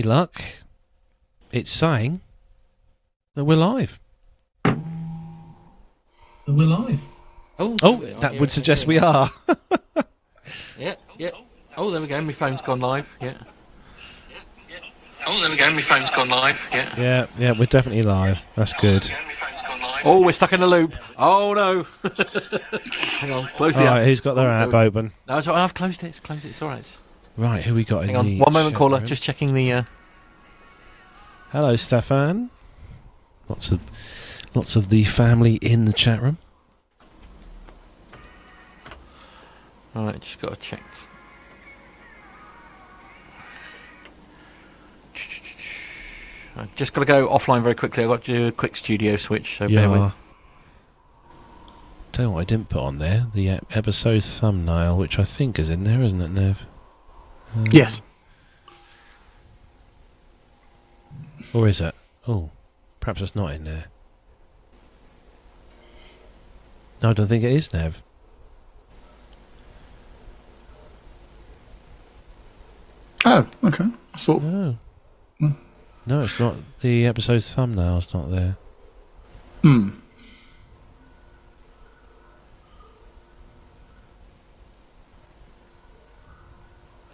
luck, it's saying that we're live. That would suggest we are. Yeah. Oh, there we go. My phone's gone live. Yeah. Oh, there we go. My phone's gone live. Yeah. Yeah, we're definitely live. That's good. Oh, we're stuck in a loop. Oh no. Hang on. Close the app. Right, who's got their app open? No, it's all right. I've closed it. It's all right. Right, who we got in Hang on. the One moment, chat caller. room? Just checking the. Hello, Stefan. Lots of the family in the chat room. All right, just got to check. I've just got to go offline very quickly. I've got to do a quick studio switch, so bear with. Tell you what I didn't put on there, the episode thumbnail, which I think is in there, isn't it, Nev? Yes. Or is it? Oh, perhaps it's not in there. No, I don't think it is, Nev. Oh, okay. I thought. No, it's not. The episode thumbnail's not there.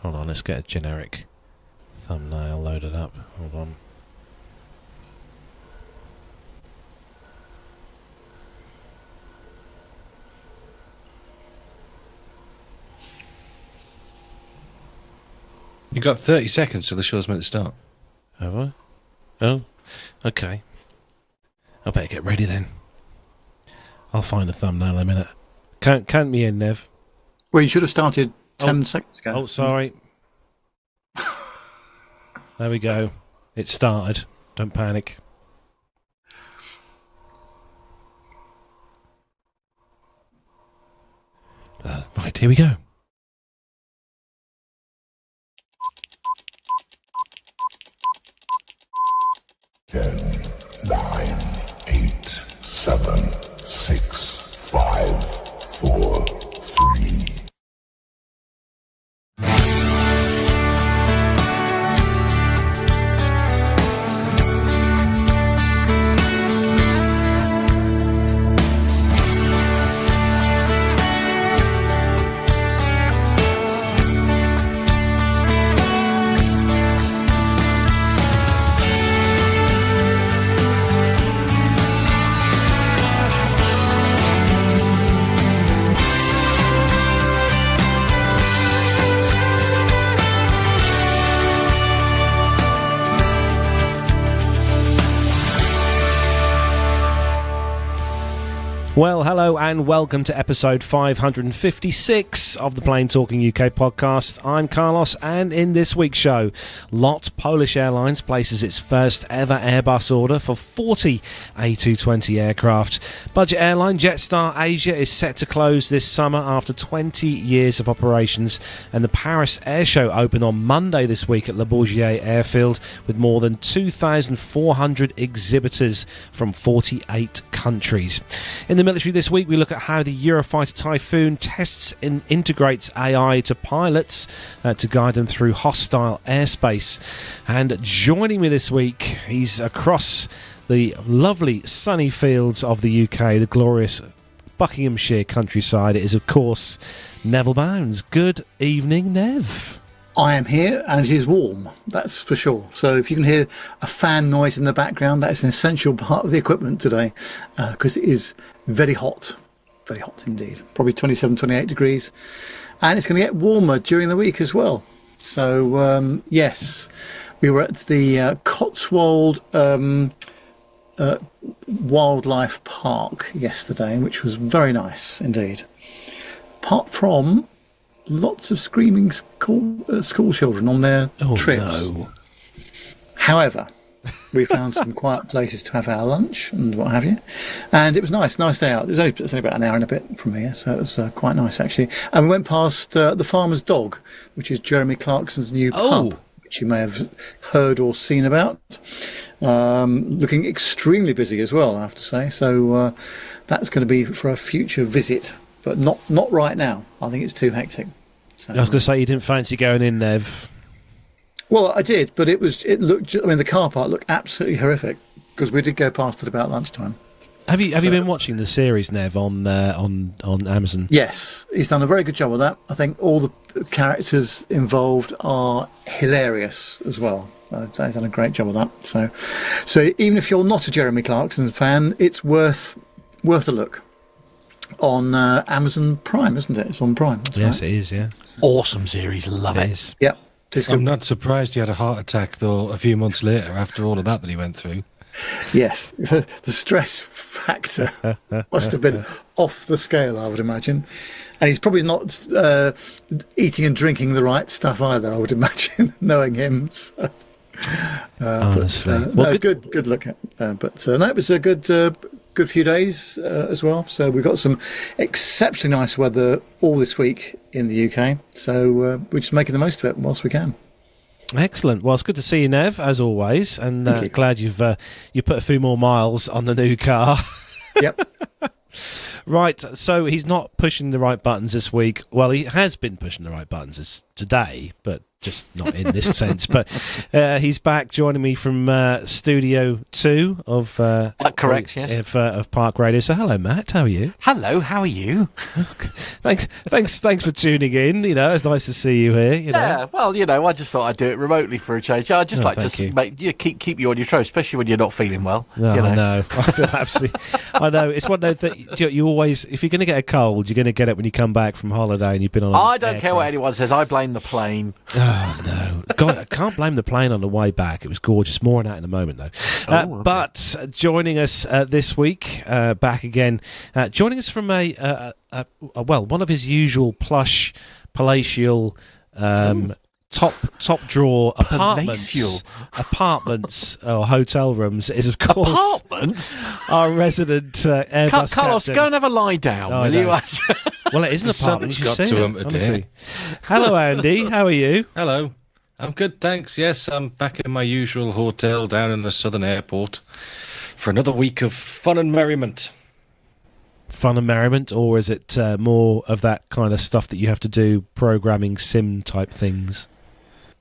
Hold on, let's get a generic thumbnail loaded up. Hold on. You've got 30 seconds till the show's meant to start. Have I? Oh, okay. I better get ready then. I'll find a thumbnail in a minute. Count me in, Nev. Well, you should have started 10 seconds ago. Oh, sorry. There we go. It started. Don't panic. Right, here we go. 10, 9, 8, 7, 6, 5, 4, 3. Well, hello and welcome to episode 556 of the Plain Talking UK podcast. I'm Carlos, and in this week's show, Polish Airlines places its first ever Airbus order for 40 A220 aircraft. Budget airline Jetstar Asia is set to close this summer after 20 years of operations, and the Paris Air Show opened on Monday this week at Le Bourget Airfield with more than 2,400 exhibitors from 48 countries. In the military this week, we look at how the Eurofighter Typhoon tests and integrates AI to pilots to guide them through hostile airspace. And joining me this week, he's across the lovely sunny fields of the UK, the glorious Buckinghamshire countryside. It is, of course, Neville Bones. Good evening, Nev. I am here and it is warm, that's for sure. So if you can hear a fan noise in the background, that is an essential part of the equipment today, because it is very hot indeed. Probably 27, 28 degrees. And it's going to get warmer during the week as well. So, yes, we were at the Cotswold Wildlife Park yesterday, which was very nice indeed. Apart from lots of screaming school children on their trips. No. However, we found some quiet places to have our lunch and what have you, and it was nice day out. It's only about an hour and a bit from here, so it was quite nice actually. And we went past the Farmer's Dog, which is Jeremy Clarkson's new pub, which you may have heard or seen about. Looking extremely busy as well, I have to say. So that's going to be for a future visit. But not right now. I think it's too hectic. So, I was going to say, you didn't fancy going in, Nev. Well, I did, but it looked. I mean, the car park looked absolutely horrific because we did go past it about lunchtime. Have you been watching the series, Nev, on Amazon? Yes, he's done a very good job with that. I think all the characters involved are hilarious as well. He's done a great job of that. So even if you're not a Jeremy Clarkson fan, it's worth a look on Amazon Prime, isn't it? It's on Prime. Yes, right. It is. Yeah, awesome series. Love it. Yeah, I'm not surprised he had a heart attack though a few months later after all of that he went through. Yes, the stress factor must have been off the scale, I would imagine. And he's probably not eating and drinking the right stuff either, I would imagine, knowing him. So, honestly. No, it's good look at. No, it was a good few days as well. So we've got some exceptionally nice weather all this week in the UK. So we're just making the most of it whilst we can. Excellent. Well, it's good to see you, Nev, as always, and glad you put a few more miles on the new car. Yep. Right, so he's not pushing the right buttons this week. Well, he has been pushing the right buttons today, but just not in this sense. But he's back joining me from Studio 2 of correct, yes, of Park Radio. So hello, Matt. How are you? Hello, how are you? Thanks for tuning in. You know, it's nice to see you here. Yeah, well, I just thought I'd do it remotely for a change. I just like to keep you on your toes, especially when you're not feeling well. No, I know. I feel absolutely. I know. It's one of those that you always, if you're going to get a cold, you're going to get it when you come back from holiday and you've been on. I don't care what anyone says. I blame the plane. Oh, no. God, I can't blame the plane on the way back. It was gorgeous. More on that in a moment, though. Okay. But joining us this week, back again, joining us from one of his usual plush, palatial, top drawer apartments or hotel rooms is, of course, apartments. Our resident Airbus Carlos, captain. go and have a lie down, will you? Well, it is an apartment. You should see him today. Hello, Andy. How are you? Hello. I'm good, thanks. Yes, I'm back in my usual hotel down in the southern airport for another week of fun and merriment. Fun and merriment, or is it more of that kind of stuff that you have to do, programming sim type things?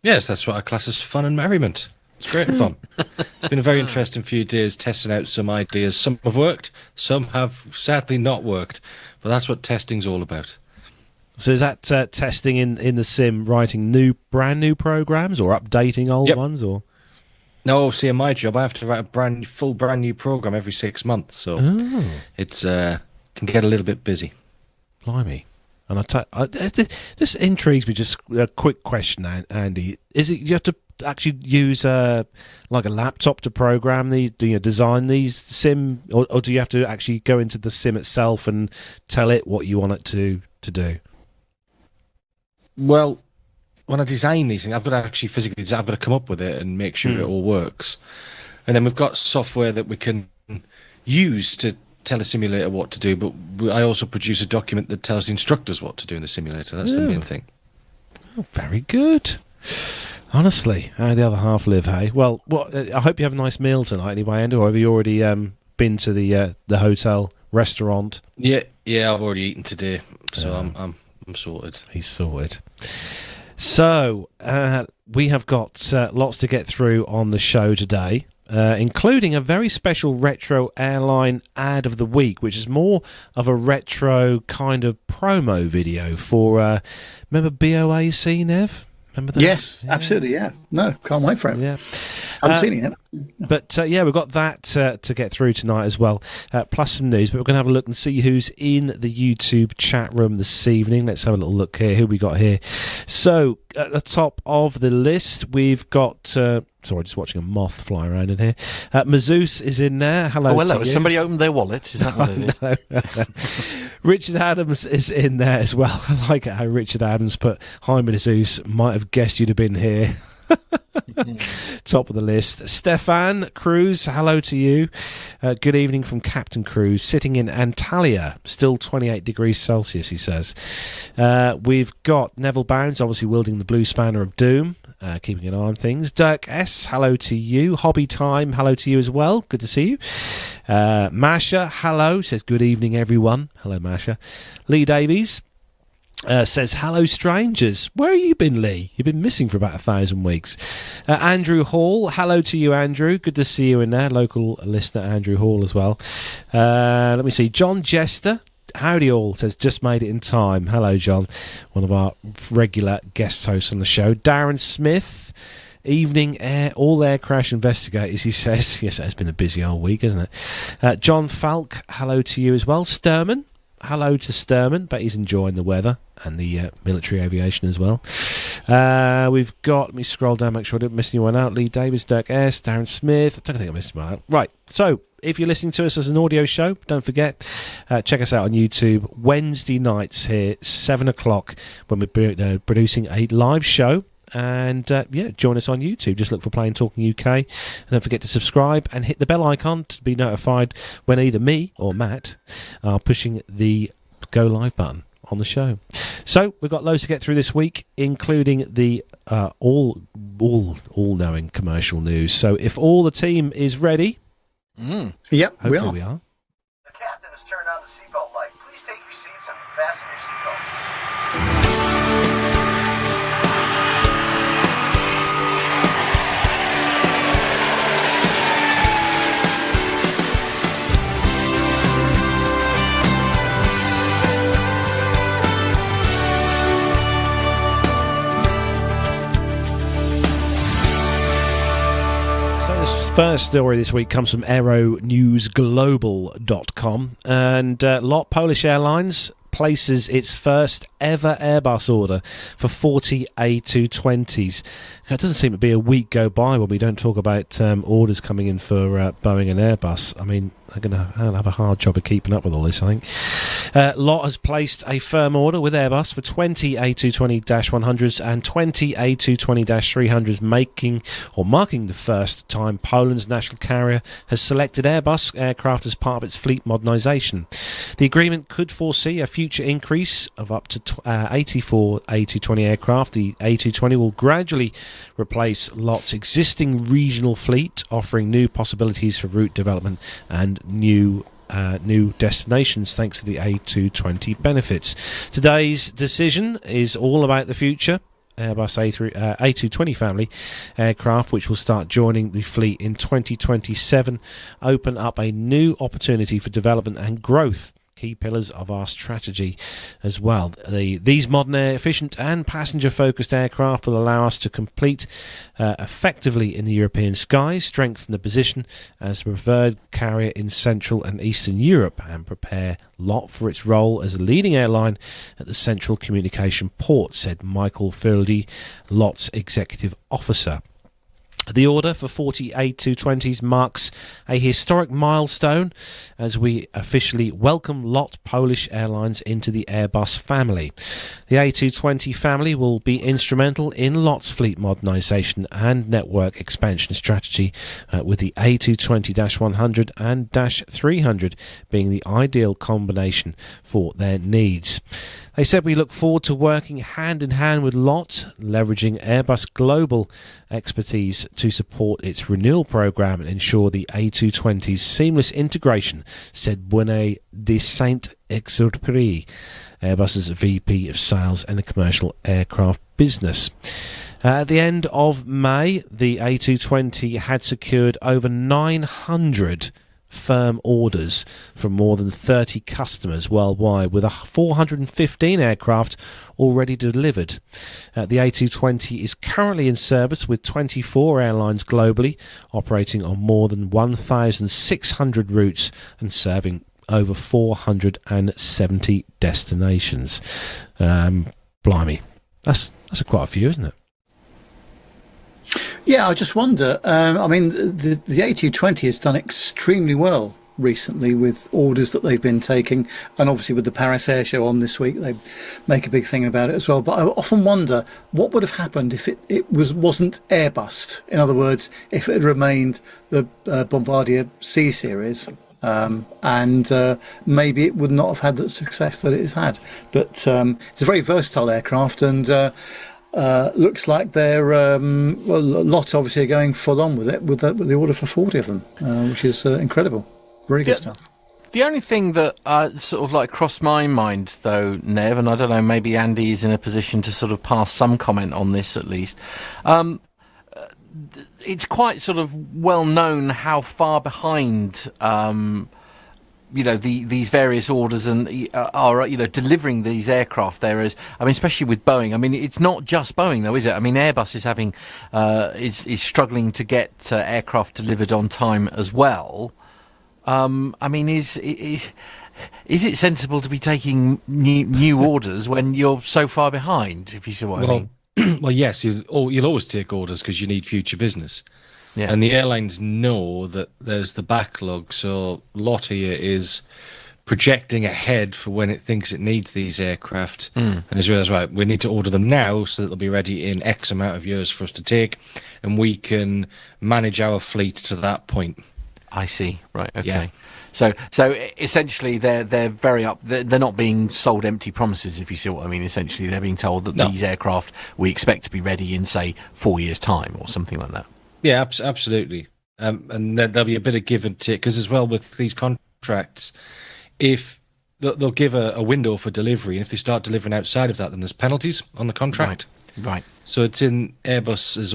Yes, that's what I class as fun and merriment. It's great fun. It's been a very interesting few days testing out some ideas. Some have worked, some have sadly not worked, but that's what testing's all about. So is that testing in the sim, writing brand new programs or updating old ones, or? No, see, in my job, I have to write a brand new program every 6 months, so it's can get a little bit busy. Blimey. And this intrigues me. Just a quick question, Andy: is it you have to actually use like a laptop to program these? Do you design these sim, or do you have to actually go into the sim itself and tell it what you want it to do? Well, when I design these things, I've got to actually physically design. I've got to come up with it and make sure it all works. And then we've got software that we can use to tell a simulator what to do, but I also produce a document that tells the instructors what to do in the simulator. That's the main thing. Oh, very good. Honestly, how the other half live, hey? Well, I hope you have a nice meal tonight anyway, Andy, or have you already been to the hotel restaurant? Yeah, I've already eaten today, so I'm sorted. He's sorted. So, we have got lots to get through on the show today, including a very special retro airline ad of the week, which is more of a retro kind of promo video for, remember BOAC, Nev? Remember that? Yes, absolutely, yeah. No, can't wait for it. Yeah. I haven't seen it yet. But, we've got that to get through tonight as well, plus some news. But we're going to have a look and see who's in the YouTube chat room this evening. Let's have a little look here. Who we got here? So, at the top of the list, we've got... sorry, just watching a moth fly around in here. Mazouz is in there. Hello. Oh, hello. Has somebody opened their wallet? Is that what it is? Richard Adams is in there as well. I like it how Richard Adams put, "Hi, Mazouz. Might have guessed you'd have been here." Top of the list. Stefan Cruz, hello to you. Good evening from Captain Cruz, sitting in Antalya, still 28 degrees Celsius, he says. We've got Neville Bones, obviously wielding the blue spanner of doom, keeping an eye on things. Dirk S, hello to you. Hobby Time, hello to you as well. Good to see you. Masha, hello, says good evening everyone. Hello, Masha. Lee Davies. says, hello, strangers. Where have you been, Lee? You've been missing for about 1,000 weeks. Andrew Hall, hello to you, Andrew. Good to see you in there. Local listener, Andrew Hall, as well. Let me see. John Jester, howdy all, says, just made it in time. Hello, John, one of our regular guest hosts on the show. Darren Smith, evening all air crash investigators, he says. Yes, it's been a busy old week, isn't it? John Falk, hello to you as well. Sturman, hello to Sturman, bet he's enjoying the weather and the military aviation as well. We've got, let me scroll down, make sure I didn't miss anyone out. Lee Davis, Dirk S, Darren Smith. I don't think I missed anyone out. Right, so if you're listening to us as an audio show, don't forget, check us out on YouTube Wednesday nights here, 7 o'clock, when we're producing a live show. And join us on YouTube. Just look for Plain Talking UK. And don't forget to subscribe and hit the bell icon to be notified when either me or Matt are pushing the go live button on the show. So we've got loads to get through this week, including the all-knowing commercial news. So if all the team is ready, yep, hopefully we are. The captain has turned on the seatbelt light. Please take your seats and fasten your seatbelts. First story this week comes from aeronewsglobal.com, and LOT Polish Airlines places its first ever Airbus order for 40 A220s. It doesn't seem to be a week go by when we don't talk about orders coming in for Boeing and Airbus. I mean, they're going to have a hard job of keeping up with all this, I think. LOT has placed a firm order with Airbus for 20 A220-100s and 20 A220-300s, marking the first time Poland's national carrier has selected Airbus aircraft as part of its fleet modernisation. The agreement could foresee a future increase of up to 84 A220 aircraft. The A220 will gradually replace LOT's existing regional fleet, offering new possibilities for route development and new destinations thanks to the A220 benefits. Today's decision is all about the future. Airbus A220 family aircraft, which will start joining the fleet in 2027, open up a new opportunity for development and growth. Key pillars of our strategy as well. These modern, efficient and passenger-focused aircraft will allow us to compete effectively in the European skies, strengthen the position as the preferred carrier in Central and Eastern Europe, and prepare LOT for its role as a leading airline at the central communication port, said Michael Fildy, LOT's executive officer. The order for 40 A220s marks a historic milestone as we officially welcome LOT Polish Airlines into the Airbus family. The A220 family will be instrumental in LOT's fleet modernisation and network expansion strategy, with the A220-100 and -300 being the ideal combination for their needs. They said, we look forward to working hand in hand with LOT, leveraging Airbus global expertise to support its renewal program and ensure the A220's seamless integration, said Bune de Saint-Exupéry, Airbus's VP of Sales and the Commercial Aircraft Business. At the end of May, the A220 had secured over 900 firm orders from more than 30 customers worldwide, with 415 aircraft already delivered. The A220 is currently in service with 24 airlines globally, operating on more than 1,600 routes and serving over 470 destinations. Blimey, that's quite a few, isn't it? Yeah, I just wonder. I mean, the A220 has done extremely well recently with orders that they've been taking, and obviously with the Paris Air Show on this week, they make a big thing about it as well. But I often wonder what would have happened if it wasn't Airbus. In other words, if it had remained the Bombardier C series. And maybe it would not have had the success that it has had. But it's a very versatile aircraft, and looks like they're LOT obviously are going full on with it with the order for 40 of them, which is incredible. Very good stuff. The only thing that sort of like crossed my mind, though, Nev, and I don't know, maybe Andy is in a position to sort of pass some comment on this at least. It's quite sort of well known how far behind, these various orders and are, delivering these aircraft there is. I mean, especially with Boeing. I mean, it's not just Boeing, though, is it? I mean, Airbus is having is struggling to get aircraft delivered on time as well. I mean, is it sensible to be taking new orders when you're so far behind? If you see what I mean. Well, yes, you'll always take orders because you need future business. Yeah. And the airlines know that there's the backlog, so lot here is projecting ahead for when it thinks it needs these aircraft. And as well as, right, we need to order them now so that they'll be ready in X amount of years for us to take, and we can manage our fleet to that point. I see. Right, okay. Yeah. So essentially, they're very up. They're not being sold empty promises, if you see what I mean. Essentially, they're being told that these aircraft we expect to be ready in, say, 4 years' time or something like that. Yeah, absolutely. And there'll be a bit of give and take, because as well with these contracts, if they'll give a window for delivery, and if they start delivering outside of that, then there's penalties on the contract. Right. So it's in Airbus's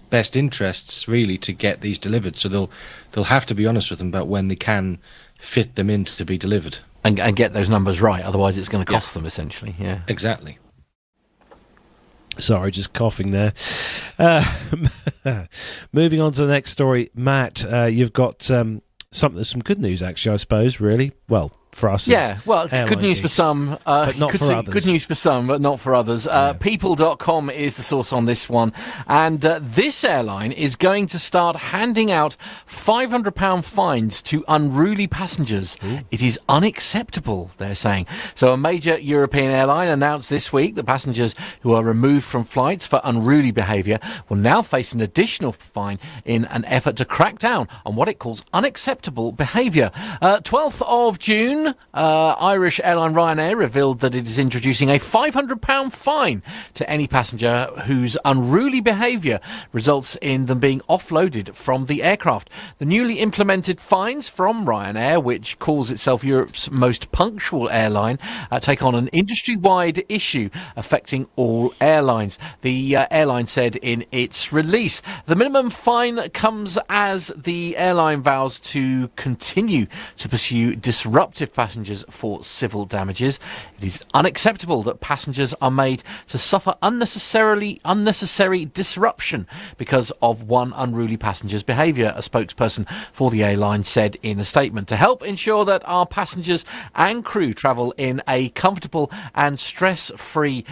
best interests, really, to get these delivered. So they'll have to be honest with them about when they can fit them in to be delivered. And get those numbers right, otherwise it's going to cost them, essentially. Yeah. Exactly. Sorry, just coughing there. Moving on to the next story, Matt, you've got some good news, actually, I suppose, really. Well, for us. Yeah, well, good news for some. But not for others. Good news for some, but not for others. People.com is the source on this one. And this airline is going to start handing out £500 fines to unruly passengers. Ooh. It is unacceptable, they're saying. So a major European airline announced this week that passengers who are removed from flights for unruly behaviour will now face an additional fine in an effort to crack down on what it calls unacceptable behaviour. 12th of June, Irish airline Ryanair revealed that it is introducing a £500 fine to any passenger whose unruly behaviour results in them being offloaded from the aircraft. The newly implemented fines from Ryanair, which calls itself Europe's most punctual airline, take on an industry-wide issue affecting all airlines. The airline said in its release, the minimum fine comes as the airline vows to continue to pursue disruptive passengers for civil damages. It is unacceptable that passengers are made to suffer unnecessary disruption because of one unruly passenger's behaviour, a spokesperson for the airline said in a statement. To help ensure that our passengers and crew travel in a comfortable and stress-free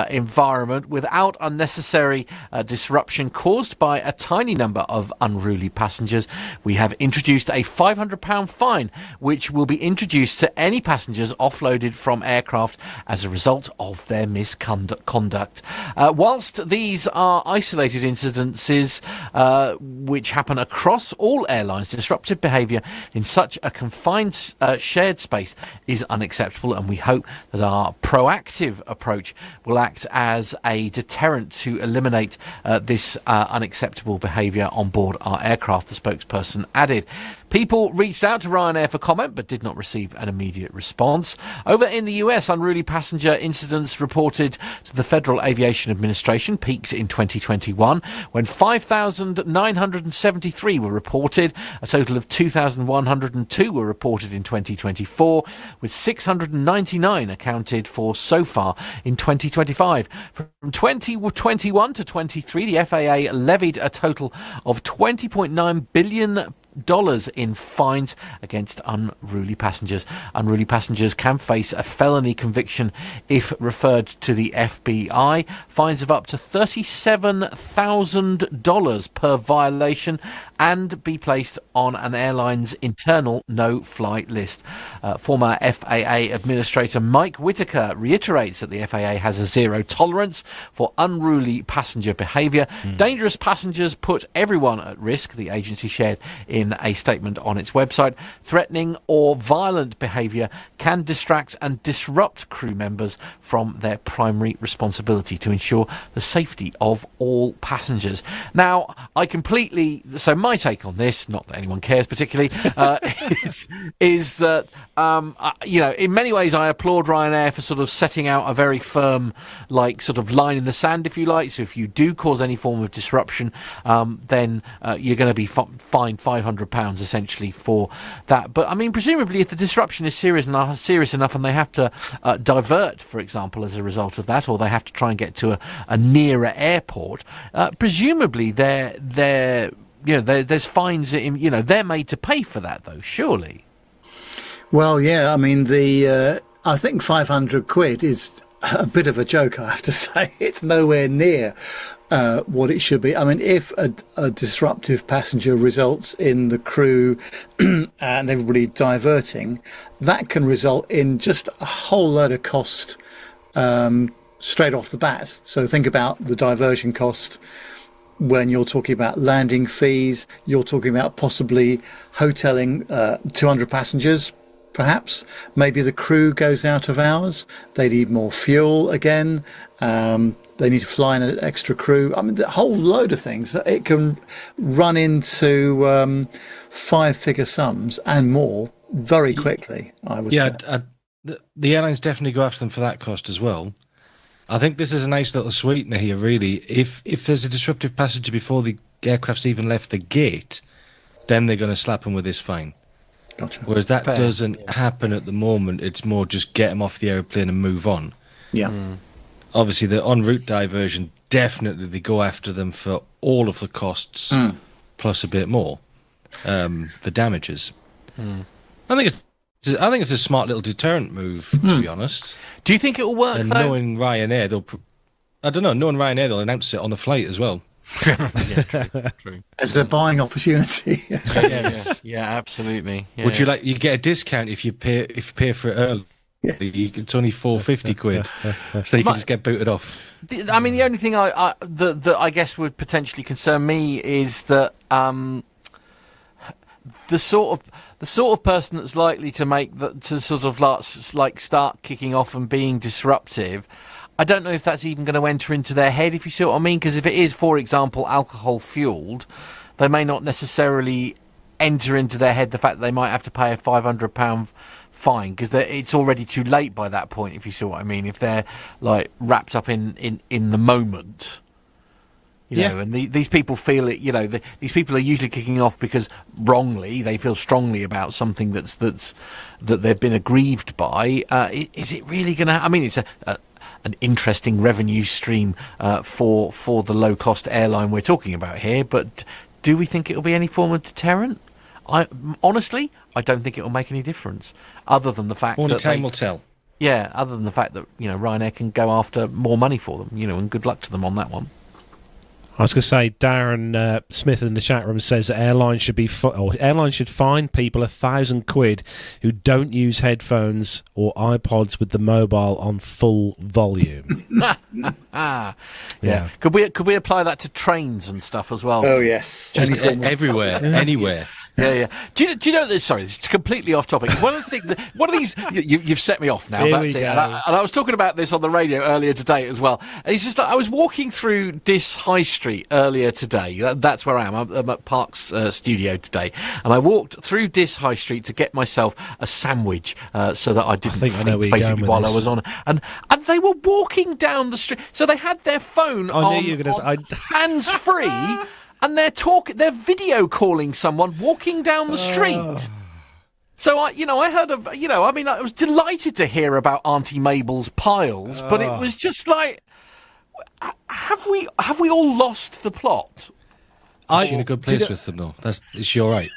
environment without unnecessary disruption caused by a tiny number of unruly passengers, we have introduced a £500 fine, which will be introduced to any passengers offloaded from aircraft as a result of their misconduct. Whilst these are isolated incidences which happen across all airlines, disruptive behaviour in such a confined shared space is unacceptable, and we hope that our proactive approach will act as a deterrent to eliminate this unacceptable behaviour on board our aircraft, the spokesperson added. People reached out to Ryanair for comment but did not receive an immediate response. Over in the US, unruly passenger incidents reported to the Federal Aviation Administration peaked in 2021 when 5,973 were reported. A total of 2,102 were reported in 2024, with 699 accounted for so far in 2025. From 2021 to 23, the FAA levied a total of $20.9 billion in fines against unruly passengers. Unruly passengers can face a felony conviction if referred to the FBI. Fines of up to $37,000 per violation and be placed on an airline's internal no-fly list. Former FAA Administrator Mike Whitaker reiterates that the FAA has a zero tolerance for unruly passenger behaviour. Dangerous passengers put everyone at risk, the agency shared in in a statement on its website. Threatening or violent behaviour can distract and disrupt crew members from their primary responsibility to ensure the safety of all passengers. Now, so my take on this, not that anyone cares particularly, is that, in many ways I applaud Ryanair for sort of setting out a very firm, sort of line in the sand, if you like. So if you do cause any form of disruption, then you're going to be fined £500 essentially for that. But I mean, presumably, if the disruption is serious enough, and they have to divert, for example, as a result of that, or they have to try and get to a nearer airport, presumably there's fines. They're made to pay for that, though. Surely. Well, yeah. I mean, I think £500 is a bit of a joke, I have to say. It's nowhere near what it should be. I mean, if a disruptive passenger results in the crew and everybody diverting, that can result in just a whole load of cost straight off the bat. So think about the diversion cost when you're talking about landing fees. You're talking about possibly hoteling 200 passengers. Perhaps maybe the crew goes out of hours. They need more fuel again. They need to fly in an extra crew. I mean, the whole load of things. It can run into five-figure sums and more very quickly, I would say. The airlines definitely go after them for that cost as well. I think this is a nice little sweetener here, really. If there's a disruptive passenger before the aircraft's even left the gate, then they're going to slap them with this fine. Gotcha. Whereas that doesn't happen at the moment. It's more just get them off the aeroplane and move on. Yeah. Obviously, the en route diversion, definitely they go after them for all of the costs plus a bit more for damages. I think it's a smart little deterrent move, to be honest. Do you think it will work? And though? knowing Ryanair, they'll announce it on the flight as well. True. As a buying opportunity. Yeah, absolutely. Yeah. Would you get a discount if you pay for it early? Yes. It's only £450, so you can just get booted off. I mean, the only thing that I guess would potentially concern me is that the sort of person that's likely to start kicking off and being disruptive. I don't know if that's even going to enter into their head, if you see what I mean, because if it is, for example, alcohol fueled, they may not necessarily enter into their head the fact that they might have to pay a £500 fine, because it's already too late by that point, if you see what I mean, if they're wrapped up in the moment. You know, and these people feel it. These people are usually kicking off because wrongly they feel strongly about something that they've been aggrieved by. Is it really going to? I mean, it's an interesting revenue stream for the low cost airline we're talking about here. But do we think it will be any form of deterrent? Honestly, I don't think it will make any difference, other than the fact only that time will tell. Yeah, other than the fact that Ryanair can go after more money for them. And good luck to them on that one. I was going to say, Darren Smith in the chat room says that airlines should fine people £1,000 who don't use headphones or iPods with the mobile on full volume. Yeah. Could we apply that to trains and stuff as well? Oh yes, just everywhere, anywhere. Yeah. Do you know this? Sorry, it's completely off topic. One of the things, you've set me off now. Here That's we it. go. And I was talking about this on the radio earlier today as well. And it's just I was walking through Dis High Street earlier today. That's where I am. I'm at Park's studio today, and I walked through Dis High Street to get myself a sandwich so that I didn't faint, basically, while I was on. And they were walking down the street, so they had their phone on hands free. And they're video calling someone walking down the street. So I heard of, I was delighted to hear about Auntie Mabel's piles, but it was just like, have we all lost the plot? She's in a good place with them, though. Is she all right?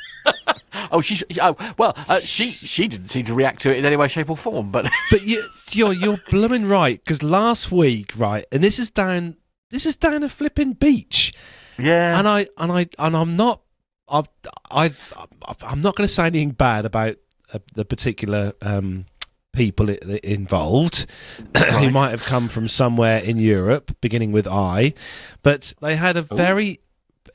She didn't seem to react to it in any way, shape, or form. But you're blooming right, because last week, right, and this is down a flipping beach. Yeah, I'm not going to say anything bad about the particular people involved who might have come from somewhere in Europe, beginning with I, but they had a very.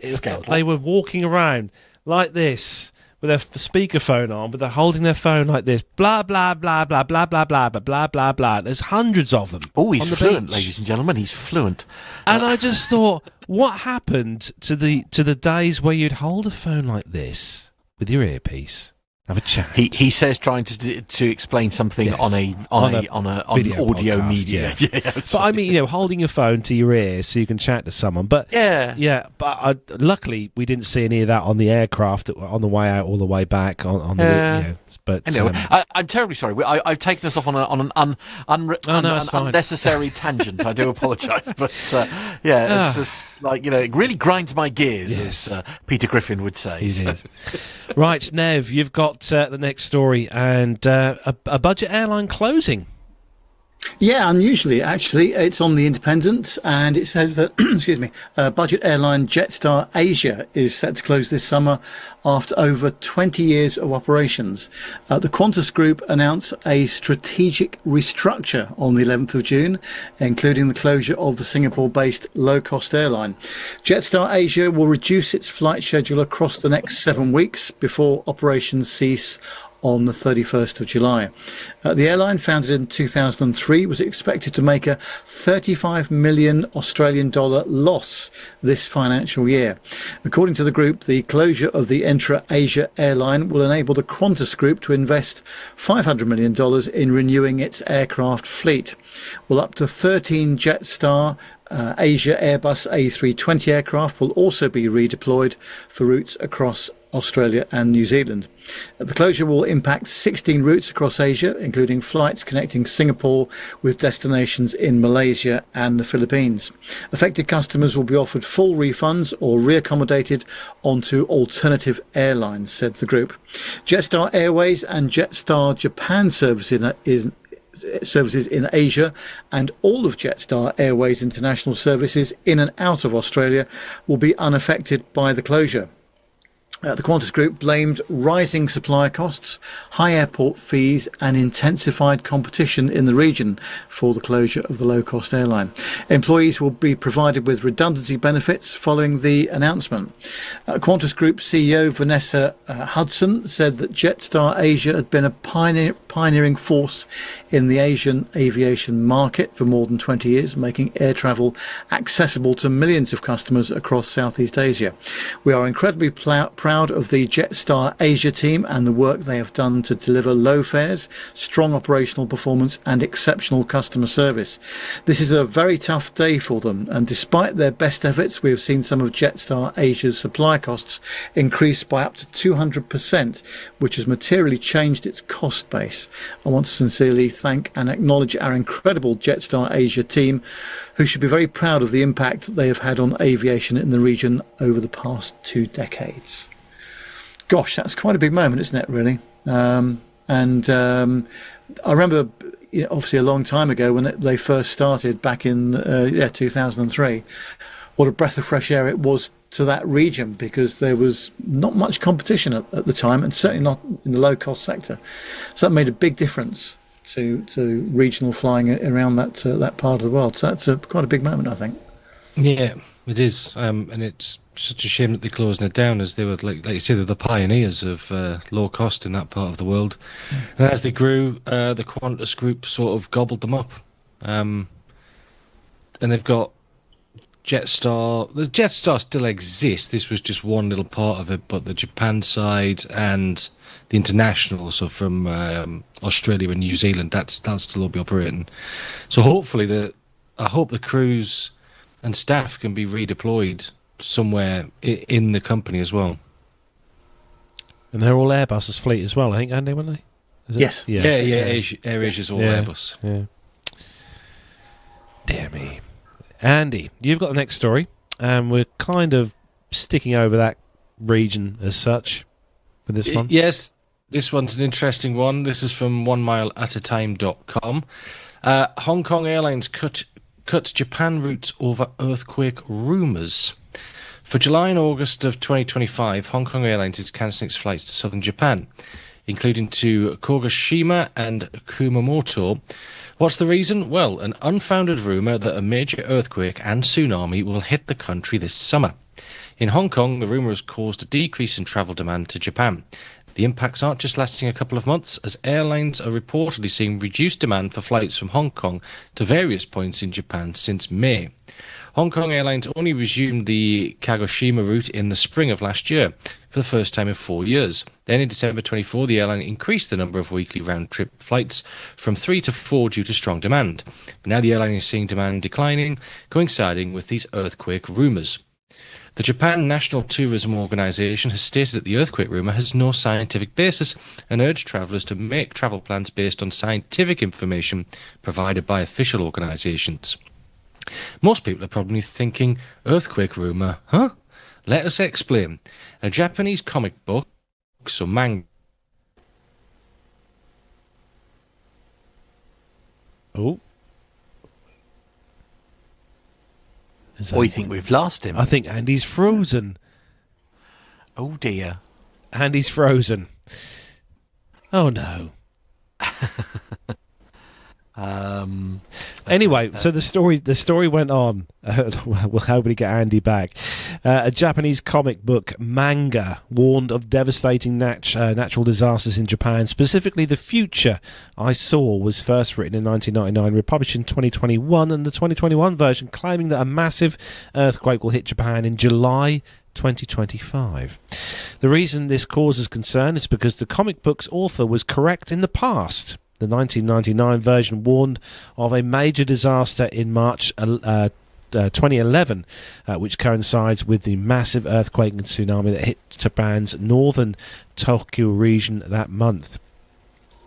Scandal. They were walking around like this, with their speakerphone on, but they're holding their phone like this. Blah, blah, blah, blah, blah, blah, blah, blah, blah, blah, blah. There's hundreds of them. Oh, he's on the fluent, beach. ladies and gentlemen. He's fluent. And I just thought, what happened to the days where you'd hold a phone like this with your earpiece, have a chat? He says trying to explain something Yes. on Video audio podcast, media. yeah. But I mean, holding your phone to your ear so you can chat to someone. But yeah. But luckily we didn't see any of that on the aircraft on the way out or the way back on the. But anyway, I'm terribly sorry. I've taken us off on an unnecessary tangent. I do apologise, but it's just like it really grinds my gears, as Peter Griffin would say. So. Right, Nev, you've got the next story and a budget airline closing. Yeah, unusually, actually. It's on The Independent, and it says that, budget airline Jetstar Asia is set to close this summer after over 20 years of operations. The Qantas Group announced a strategic restructure on the 11th of June, including the closure of the Singapore-based low-cost airline. Jetstar Asia will reduce its flight schedule across the next 7 weeks before operations cease on the 31st of July. The airline, founded in 2003, was expected to make a 35 million Australian dollar loss this financial year. According to the group, the closure of the Intra-Asia airline will enable the Qantas Group to invest $500 million in renewing its aircraft fleet. Well, up to 13 Jetstar Asia Airbus A320 aircraft will also be redeployed for routes across Australia and New Zealand. The closure will impact 16 routes across Asia, including flights connecting Singapore with destinations in Malaysia and the Philippines. Affected customers will be offered full refunds or reaccommodated onto alternative airlines, said the group. Jetstar Airways and Jetstar Japan services in Asia and all of Jetstar Airways international services in and out of Australia will be unaffected by the closure. The Qantas Group blamed rising supply costs, high airport fees and intensified competition in the region for the closure of the low-cost airline. Employees will be provided with redundancy benefits following the announcement. Qantas Group CEO Vanessa Hudson said that Jetstar Asia had been a pioneering force in the Asian aviation market for more than 20 years, making air travel accessible to millions of customers across Southeast Asia. We are incredibly proud of the Jetstar Asia team and the work they have done to deliver low fares, strong operational performance and exceptional customer service. This is a very tough day for them, and despite their best efforts, we have seen some of Jetstar Asia's supply costs increase by up to 200%, which has materially changed its cost base. I want to sincerely thank and acknowledge our incredible Jetstar Asia team, who should be very proud of the impact they have had on aviation in the region over the past 2 decades. Gosh, that's quite a big moment, isn't it, really? I remember, obviously a long time ago when they first started back in 2003, what a breath of fresh air it was to that region, because there was not much competition at the time, and certainly not in the low-cost sector. So that made a big difference to regional flying around that part of the world. So that's quite a big moment, I think. Yeah, it is, and it's such a shame that they're closing it down, as they were, like you say, they're the pioneers of low cost in that part of the world. And as they grew, the Qantas Group sort of gobbled them up, and they've got Jetstar. The Jetstar still exists. This was just one little part of it, but the Japan side and the international, so from Australia and New Zealand, that'll still all be operating. So hopefully, I hope the crews and staff can be redeployed somewhere in the company as well. And they're all Airbus's fleet as well, I think, aren't they, weren't they? Yes. Yeah. Air Asia's all Airbus. Yeah. Dear me. Andy, you've got the next story, and we're kind of sticking over that region as such for this one. Yes, this one's an interesting one. This is from onemileatatime.com. Hong Kong Airlines cut Japan routes over earthquake rumours. For July and August of 2025, Hong Kong Airlines is cancelling its flights to southern Japan, including to Kagoshima and Kumamoto. What's the reason? Well, an unfounded rumour that a major earthquake and tsunami will hit the country this summer. In Hong Kong, the rumour has caused a decrease in travel demand to Japan. The impacts aren't just lasting a couple of months, as airlines are reportedly seeing reduced demand for flights from Hong Kong to various points in Japan since May. Hong Kong Airlines only resumed the Kagoshima route in the spring of last year, for the first time in 4 years. Then in December 24, the airline increased the number of weekly round-trip flights from 3 to 4 due to strong demand. But now the airline is seeing demand declining, coinciding with these earthquake rumours. The Japan National Tourism Organization has stated that the earthquake rumour has no scientific basis and urged travellers to make travel plans based on scientific information provided by official organisations. Most people are probably thinking, earthquake rumour, huh? Let us explain. A Japanese comic book, so manga. Oh. We think we've lost him. I think Andy's frozen. Oh dear. Andy's frozen. Oh no. Anyway, so the story went on. We'll hopefully get Andy back. A Japanese comic book manga warned of devastating natural disasters in Japan. Specifically, The Future I Saw was first written in 1999, republished in 2021, and the 2021 version claiming that a massive earthquake will hit Japan in July 2025. The reason this causes concern is because the comic book's author was correct in the past. The 1999 version warned of a major disaster in March 2011, which coincides with the massive earthquake and tsunami that hit Japan's northern Tokyo region that month.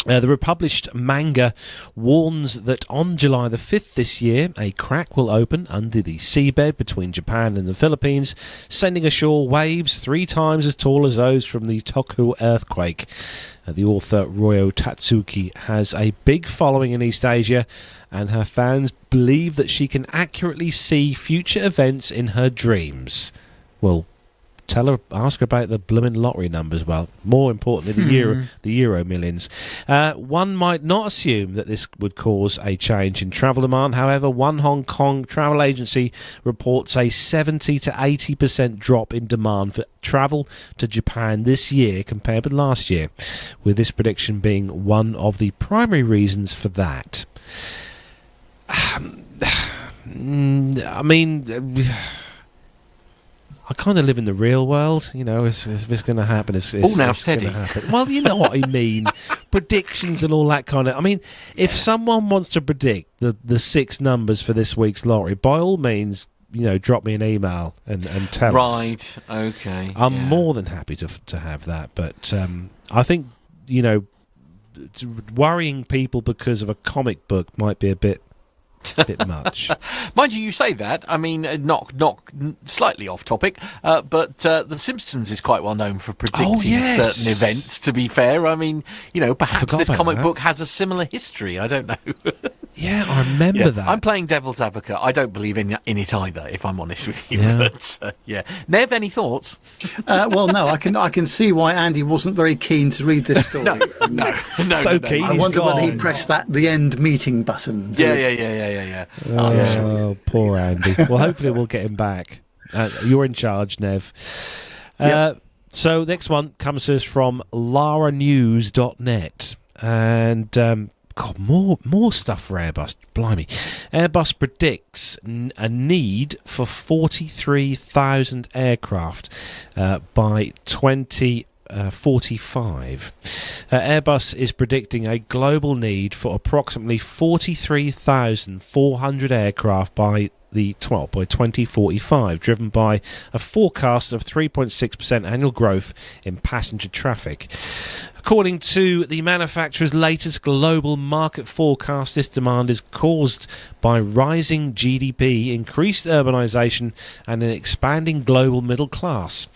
The republished manga warns that on July the 5th this year, a crack will open under the seabed between Japan and the Philippines, sending ashore waves 3 times as tall as those from the Tohoku earthquake. The author Ryo Tatsuki has a big following in East Asia, and her fans believe that she can accurately see future events in her dreams. Well, ask her about the blooming lottery numbers. Well, more importantly, the Euro millions. One might not assume that this would cause a change in travel demand. However, one Hong Kong travel agency reports a 70 to 80% drop in demand for travel to Japan this year compared with last year, with this prediction being one of the primary reasons for that. I mean, I kind of live in the real world, you know. If it's going to happen, it's now steady. Well, you know what I mean. Predictions and all that kind of. I mean, if someone wants to predict the 6 numbers for this week's lottery, by all means, you know, drop me an email and tell us. Right. Okay. I'm more than happy to have that, but I think, you know, worrying people because of a comic book might be a bit much. Mind you say that. I mean, not slightly off topic, but The Simpsons is quite well known for predicting certain events, to be fair. I mean, you know, perhaps this comic book has a similar history. I don't know. Yeah, I remember that. I'm playing devil's advocate. I don't believe in it either, if I'm honest with you. Yeah. But, Nev, any thoughts? Well, no, I can see why Andy wasn't very keen to read this story. No. Keen. I wonder whether he pressed the end meeting button. Yeah. Oh, poor Andy. Well, hopefully we'll get him back. You're in charge, Nev. So next one comes to us from laranews.net. And God, more stuff for Airbus. Blimey. Airbus predicts a need for 43,000 aircraft by 2045. Airbus is predicting a global need for approximately 43,400 aircraft by 2045, driven by a forecast of 3.6% annual growth in passenger traffic. According to the manufacturer's latest global market forecast, this demand is caused by rising GDP, increased urbanisation, and an expanding global middle class.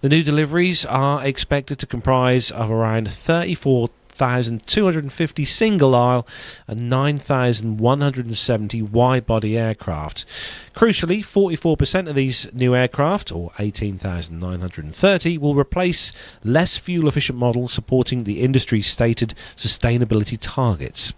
The new deliveries are expected to comprise of around 34,000 8,250 single-aisle and 9,170 wide-body aircraft. Crucially, 44% of these new aircraft, or 18,930, will replace less fuel-efficient models supporting the industry's stated sustainability targets.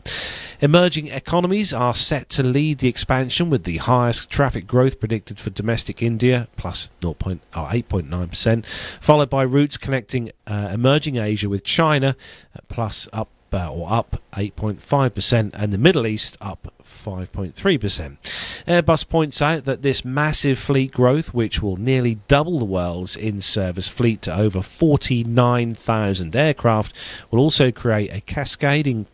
Emerging economies are set to lead the expansion, with the highest traffic growth predicted for domestic India, plus 8.9%, followed by routes connecting emerging Asia with China, up 8.5%, and the Middle East up 5.3%. Airbus points out that this massive fleet growth, which will nearly double the world's in-service fleet to over 49,000 aircraft, will also create a cascading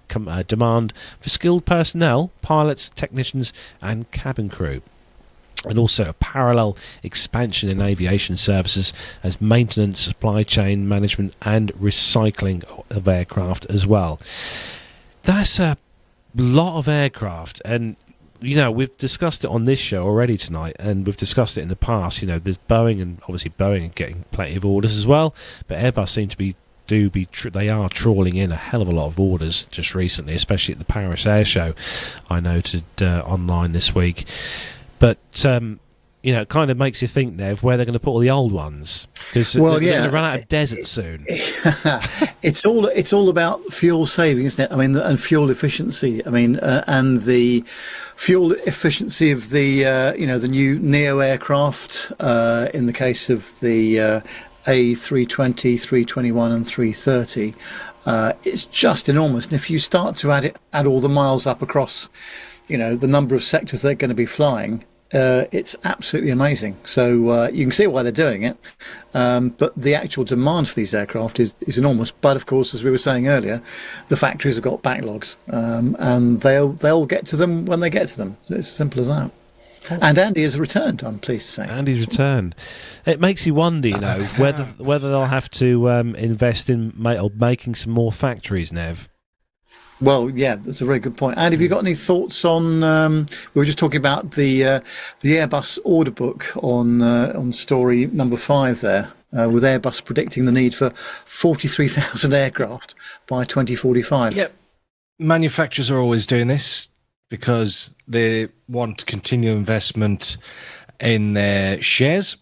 demand for skilled personnel, pilots, technicians and cabin crew. And also a parallel expansion in aviation services as maintenance, supply chain management and recycling of aircraft as well. That's a lot of aircraft, and we've discussed it on this show already tonight, and we've discussed it in the past. There's Boeing, and obviously Boeing are getting plenty of orders as well, but Airbus seem to be they are trawling in a hell of a lot of orders just recently, especially at the Paris Air Show, I noted online this week. But it kind of makes you think, Nev, where they're going to put all the old ones, because they're going to run out of desert soon. It's all about fuel saving, isn't it? I mean, and fuel efficiency. I mean, and the fuel efficiency of the the new Neo aircraft. In the case of the A320, 321, and 330, it's just enormous. And if you start to add all the miles up across, the number of sectors they're going to be flying, it's absolutely amazing. So you can see why they're doing it, but the actual demand for these aircraft is enormous. But of course, as we were saying earlier, the factories have got backlogs, and they'll get to them when they get to them. It's as simple as that. And Andy has returned, I'm pleased to say. Andy's returned. It makes you wonder, whether they'll have to invest in making some more factories, Nev. Well, yeah, that's a very good point. And have you got any thoughts on? We were just talking about the Airbus order book on story number 5 there, with Airbus predicting the need for 43,000 aircraft by 2045. Yep, manufacturers are always doing this because they want continued investment in their shares,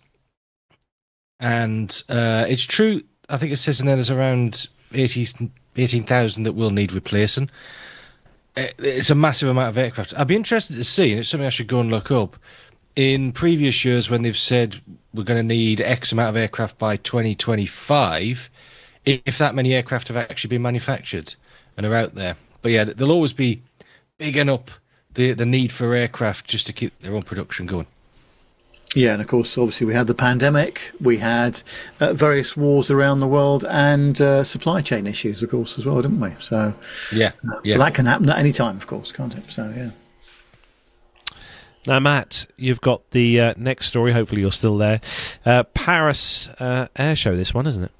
and it's true. I think it says in there there's around 18,000 that will need replacing. It's a massive amount of aircraft. I'd be interested to see, and it's something I should go and look up, in previous years when they've said we're going to need X amount of aircraft by 2025, if that many aircraft have actually been manufactured and are out there. But yeah, they'll always be bigging up the need for aircraft just to keep their own production going. Yeah, and of course, obviously, we had the pandemic, we had various wars around the world, and supply chain issues, of course, as well, didn't we? So, yeah. That can happen at any time, of course, can't it? So, yeah. Now, Matt, you've got the next story. Hopefully, you're still there. Paris Air Show, this one, isn't it?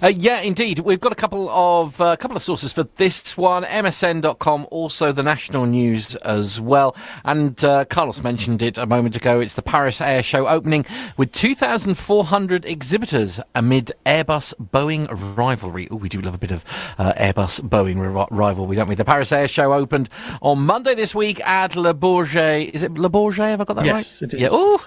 Yeah, indeed. We've got a couple of sources for this one. MSN.com, also the national news as well. And Carlos mentioned it a moment ago. It's the Paris Air Show opening with 2,400 exhibitors amid Airbus-Boeing rivalry. Oh, we do love a bit of Airbus-Boeing rivalry, don't we? The Paris Air Show opened on Monday this week at Le Bourget. Is it Le Bourget? Have I got that right? Yes, it is. Yeah. Oh,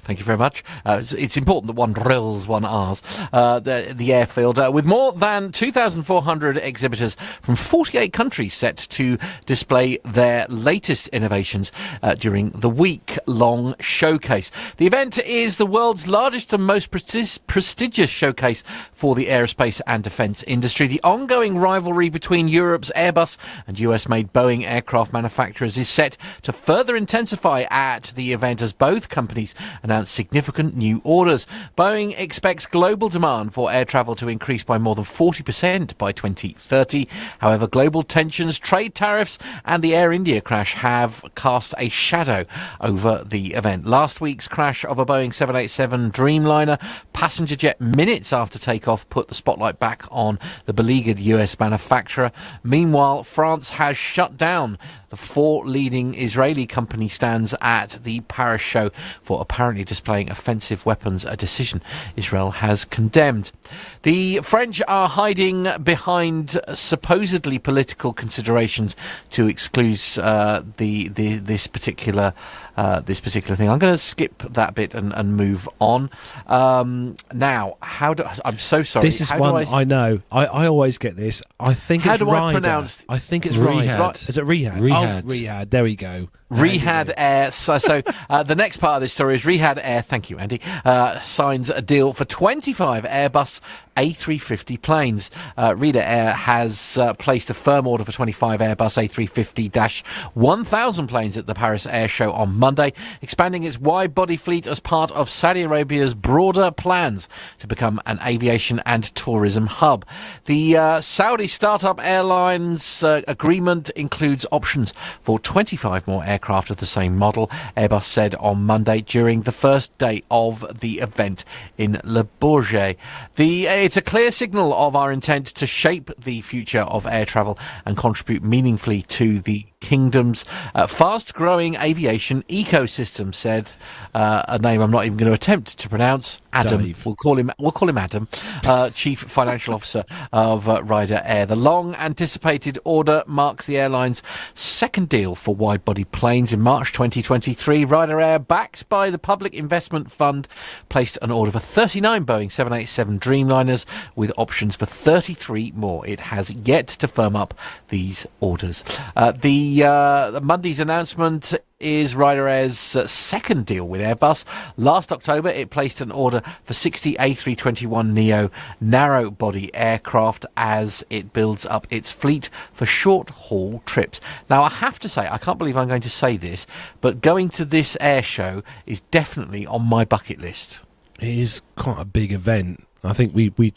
thank you very much. It's important that one drills, one R's. The airfield, with more than 2,400 exhibitors from 48 countries set to display their latest innovations during the week-long showcase. The event is the world's largest and most prestigious showcase for the aerospace and defence industry. The ongoing rivalry between Europe's Airbus and US-made Boeing aircraft manufacturers is set to further intensify at the event as both companies announce significant new orders. Boeing expects global demand for air travel to increase by more than 40% by 2030. However, global tensions, trade tariffs and the Air India crash have cast a shadow over the event. Last week's crash of a Boeing 787 Dreamliner passenger jet minutes after takeoff put the spotlight back on the beleaguered US manufacturer. Meanwhile, France has shut down the 4 leading Israeli company stands at the Paris show for apparently apparently displaying offensive weapons, a decision Israel has condemned. The French are hiding behind supposedly political considerations to exclude this particular thing. I'm going to skip that bit and move on. Now, I'm so sorry. This is one I know. I always get this. I think how it's do Ryder. I pronounce? I think it's Riyadh. Ryder. Is it Riyadh? Riyadh. Oh, Riyadh. There we go. Riyadh Air. So the next part of this story is Riyadh Air. Thank you, Andy. Signs a deal for 25 Airbus A350 planes. Ryder Air has placed a firm order for 25 Airbus A350-1000 planes at the Paris Air Show on Monday, expanding its wide-body fleet as part of Saudi Arabia's broader plans to become an aviation and tourism hub. The Saudi startup airlines agreement includes options for 25 more aircraft of the same model, Airbus said on Monday during the first day of the event in Le Bourget. It's a clear signal of our intent to shape the future of air travel and contribute meaningfully to the kingdom's fast-growing aviation ecosystem, said a name I'm not even going to attempt to pronounce. Adam. Dave. We'll call him Adam, Chief Financial Officer of Ryder Air. The long-anticipated order marks the airline's second deal for wide-body planes in March 2023. Ryder Air, backed by the Public Investment Fund, placed an order for 39 Boeing 787 Dreamliners with options for 33 more. It has yet to firm up these orders. The Monday's announcement is Ryder Air's second deal with Airbus. Last October, it placed an order for 60 A321neo narrow-body aircraft as it builds up its fleet for short-haul trips. Now, I have to say, I can't believe I'm going to say this, but going to this air show is definitely on my bucket list. It is quite a big event. I think we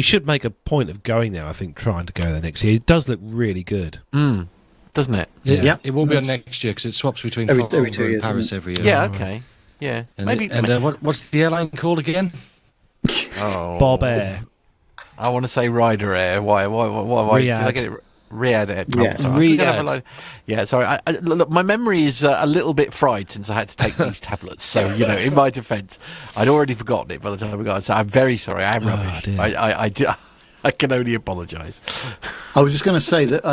should make a point of going there. I think trying to go there next year. It does look really good. Doesn't it? Yeah. It won't be on next year because it swaps between every 2 Farnborough years, and Paris every year. Yeah, okay. Yeah. And what's the airline called again? Bob Air. I want to say Ryder Air. Why? Did I get it? Riyadh Air. Yeah. Riyadh. Yeah, sorry. Look, my memory is a little bit fried since I had to take these tablets. So, in my defence, I'd already forgotten it by the time we got it. So I'm very sorry. I'm rubbish. I can only apologise. I was just going to say that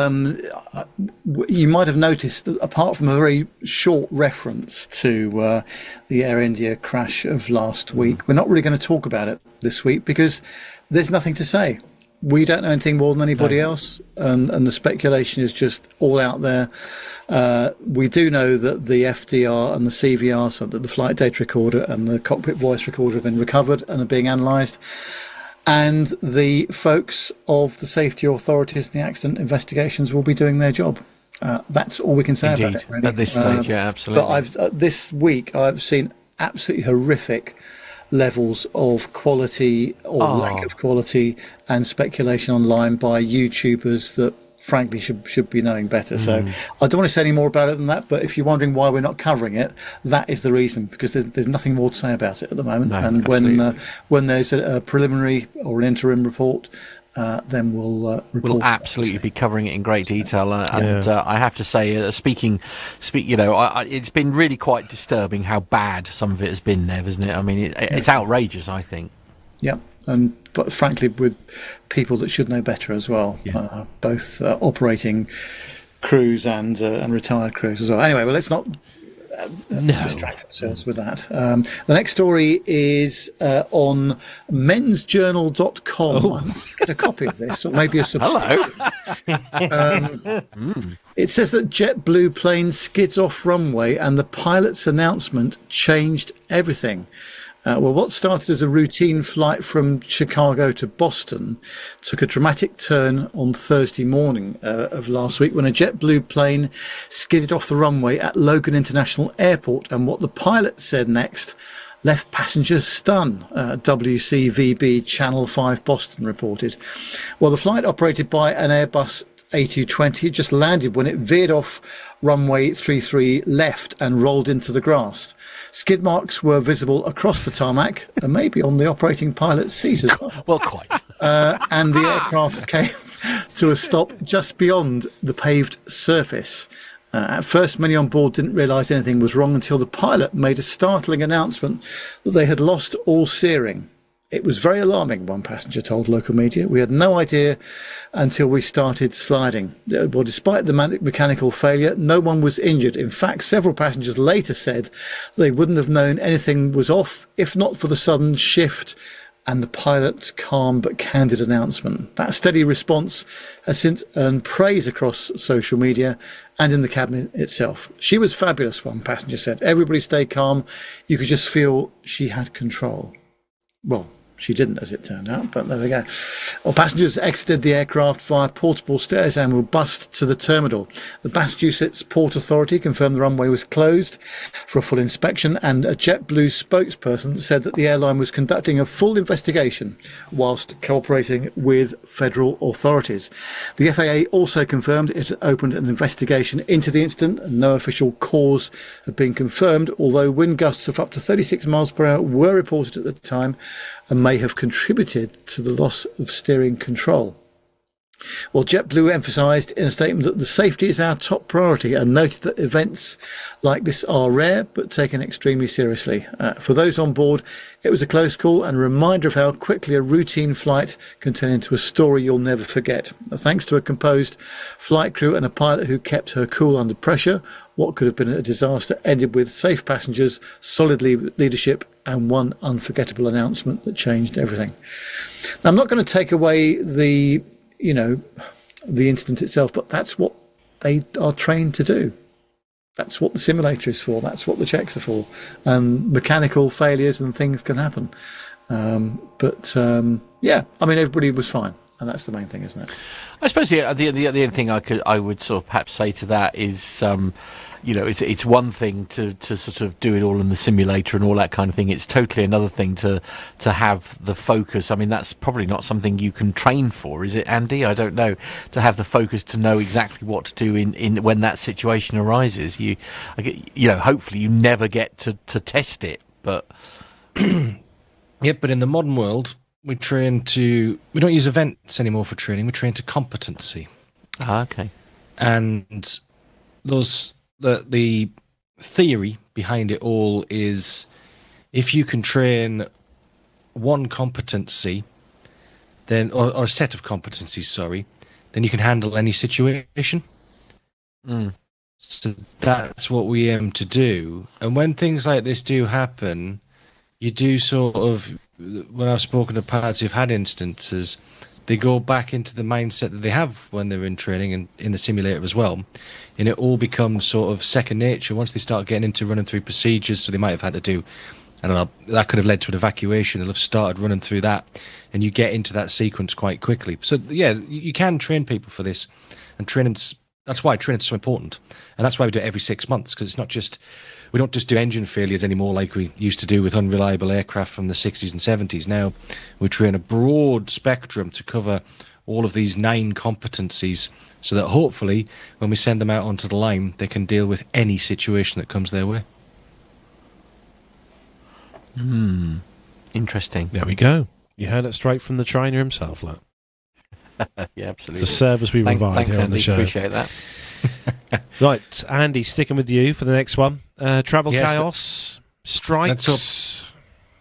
you might have noticed that apart from a very short reference to the Air India crash of last week, we're not really going to talk about it this week because there's nothing to say. We don't know anything more than anybody else, and the speculation is just all out there. We do know that the FDR and the CVR, so that the flight data recorder and the cockpit voice recorder have been recovered and are being analysed. And the folks of the safety authorities and the accident investigations will be doing their job. That's all we can say about it, really. At this stage, yeah, absolutely. But this week, I've seen absolutely horrific levels of quality or lack of quality and speculation online by YouTubers that frankly should be knowing better. So I don't want to say any more about it than that, but if you're wondering why we're not covering it, that is the reason, because there's nothing more to say about it at the moment. No, and when there's a preliminary or an interim report, then we'll report. We'll absolutely be covering it in great detail. I have to say, it's been really quite disturbing how bad some of it has been, Nev, isn't it? I mean, it's outrageous, I think. Yeah, but frankly, with people that should know better as well, both operating crews and retired crews as well. Anyway, well, let's not distract ourselves with that. The next story is on mensjournal.com. I must get a copy of this, or maybe a subscription. Hello. It says that JetBlue plane skids off runway and the pilot's announcement changed everything. What started as a routine flight from Chicago to Boston took a dramatic turn on Thursday morning of last week when a JetBlue plane skidded off the runway at Logan International Airport, and what the pilot said next left passengers stunned, WCVB Channel 5 Boston reported. Well, the flight, operated by an Airbus A220, just landed when it veered off runway 33 left and rolled into the grass. Skid marks were visible across the tarmac and maybe on the operating pilot's seat as well. Well, quite. And the aircraft came to a stop just beyond the paved surface. At first, many on board didn't realise anything was wrong until the pilot made a startling announcement that they had lost all steering. It was very alarming, one passenger told local media. We had no idea until we started sliding. Well, despite the mechanical failure, no one was injured. In fact, several passengers later said they wouldn't have known anything was off if not for the sudden shift and the pilot's calm but candid announcement. That steady response has since earned praise across social media and in the cabin itself. She was fabulous, one passenger said. Everybody stayed calm. You could just feel she had control. Well, she didn't, as it turned out, but there we go. Well, passengers exited the aircraft via portable stairs and were bussed to the terminal. The Massachusetts Port Authority confirmed the runway was closed for a full inspection, and a JetBlue spokesperson said that the airline was conducting a full investigation whilst cooperating with federal authorities. The FAA also confirmed it had opened an investigation into the incident, and no official cause had been confirmed, although wind gusts of up to 36 miles per hour were reported at the time and may have contributed to the loss of steering control. Well, JetBlue emphasised in a statement that the safety is our top priority and noted that events like this are rare but taken extremely seriously. For those on board, it was a close call and a reminder of how quickly a routine flight can turn into a story you'll never forget. Thanks to a composed flight crew and a pilot who kept her cool under pressure, what could have been a disaster ended with safe passengers, solid leadership, and one unforgettable announcement that changed everything. Now, I'm not going to take away the incident itself, but that's what they are trained to do. That's what the simulator is for. That's what the checks are for. And mechanical failures and things can happen. Everybody was fine. And that's the main thing, isn't it? I suppose the other thing I would sort of perhaps say to that is, it's one thing to sort of do it all in the simulator and all that kind of thing. It's totally another thing to have the focus. I mean, that's probably not something you can train for, is it, Andy? I don't know. To have the focus to know exactly what to do in when that situation arises. Hopefully you never get to test it, but Yep, but in the modern world, we don't use events anymore for training. We train to competency. Okay. And the theory behind it all is if you can train one competency, then or a set of competencies, sorry, then you can handle any situation. So that's what we aim to do. And when things like this do happen, you do sort of, when I've spoken to pilots who've had instances, they go back into the mindset that they have when they're in training and in the simulator as well. And it all becomes sort of second nature once they start getting into running through procedures. So they might have had to do, I don't know, that could have led to an evacuation. They'll have started running through that, and you get into that sequence quite quickly. So yeah, you can train people for this, and that's why training's so important. And that's why we do it every 6 months, because it's not just, we don't just do engine failures anymore like we used to do with unreliable aircraft from the 60s and 70s. Now we train a broad spectrum to cover all of these 9 competencies so that hopefully when we send them out onto the line, they can deal with any situation that comes their way. Interesting. There we go. You heard it straight from the trainer himself, look. Yeah, absolutely. It's a service we provide thanks, here on the Andy. show. Appreciate that. Right, Andy, sticking with you for the next one. Travel Yes, chaos, strikes.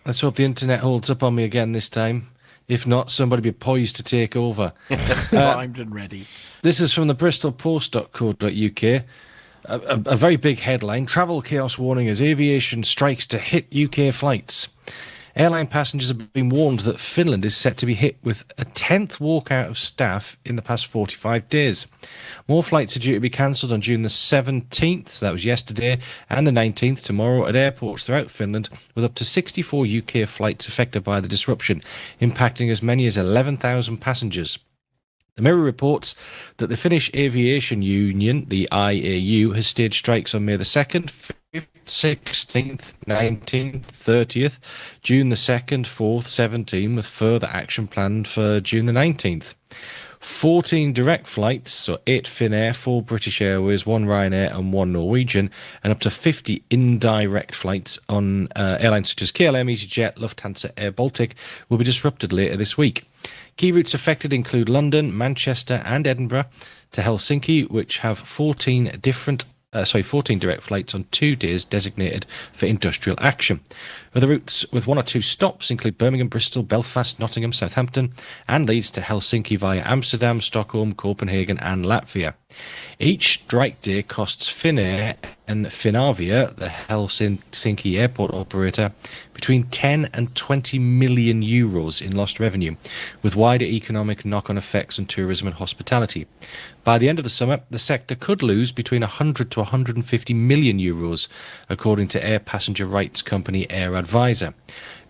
Let's hope the internet holds up on me again this time. If not, somebody be poised to take over. Primed and ready. This is from the bristolpost.co.uk. A very big headline. Travel chaos warning as aviation strikes to hit UK flights. Airline passengers have been warned that Finland is set to be hit with a 10th walkout of staff in the past 45 days. More flights are due to be cancelled on June the 17th, so that was yesterday, and the 19th tomorrow at airports throughout Finland, with up to 64 UK flights affected by the disruption, impacting as many as 11,000 passengers. The Mirror reports that the Finnish Aviation Union, the IAU, has staged strikes on May the 2nd, 5th, 16th, 19th, 30th, June the 2nd, 4th, 17th, with further action planned for June the 19th. 14 direct flights, so 8 Finnair, 4 British Airways, 1 Ryanair and 1 Norwegian, and up to 50 indirect flights on airlines such as KLM, EasyJet, Lufthansa, Air Baltic will be disrupted later this week. Key routes affected include London, Manchester and Edinburgh to Helsinki, which have 14 different 14 direct flights on 2 days designated for industrial action. Other routes with 1 or 2 stops include Birmingham, Bristol, Belfast, Nottingham, Southampton, and leads to Helsinki via Amsterdam, Stockholm, Copenhagen, and Latvia. Each strike day costs Finnair and Finavia, the Helsinki airport operator, between 10 and 20 million euros in lost revenue, with wider economic knock-on effects on tourism and hospitality. By the end of the summer, the sector could lose between 100 to 150 million euros, according to air passenger rights company Air Advisor.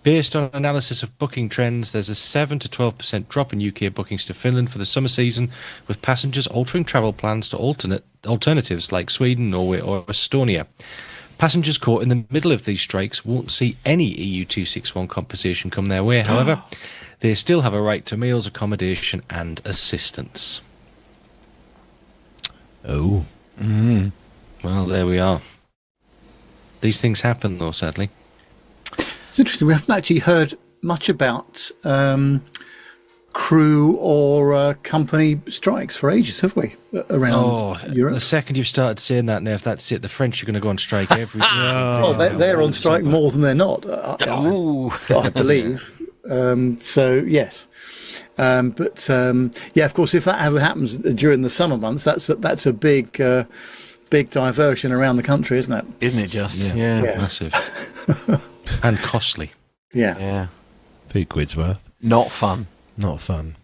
Based on analysis of booking trends, there's a 7 to 12% drop in UK bookings to Finland for the summer season, with passengers altering travel plans to alternatives like Sweden, Norway or Estonia. Passengers caught in the middle of these strikes won't see any EU 261 compensation come their way. However, they still have a right to meals, accommodation and assistance. Oh. Well, there we are. These things happen, though, sadly. It's interesting. We haven't actually heard much about crew or company strikes for ages, have we? Around Europe. The second you've started saying that, Nev, that's it. The French are going to go on strike every single day. Well, they're on strike more than they're not, I believe. So, yes. Of course, if that ever happens during the summer months, that's a big diversion around the country, isn't it? Isn't it just? Yeah. Yes. Massive. And costly. Yeah. A few quid's worth. Not fun. Not fun.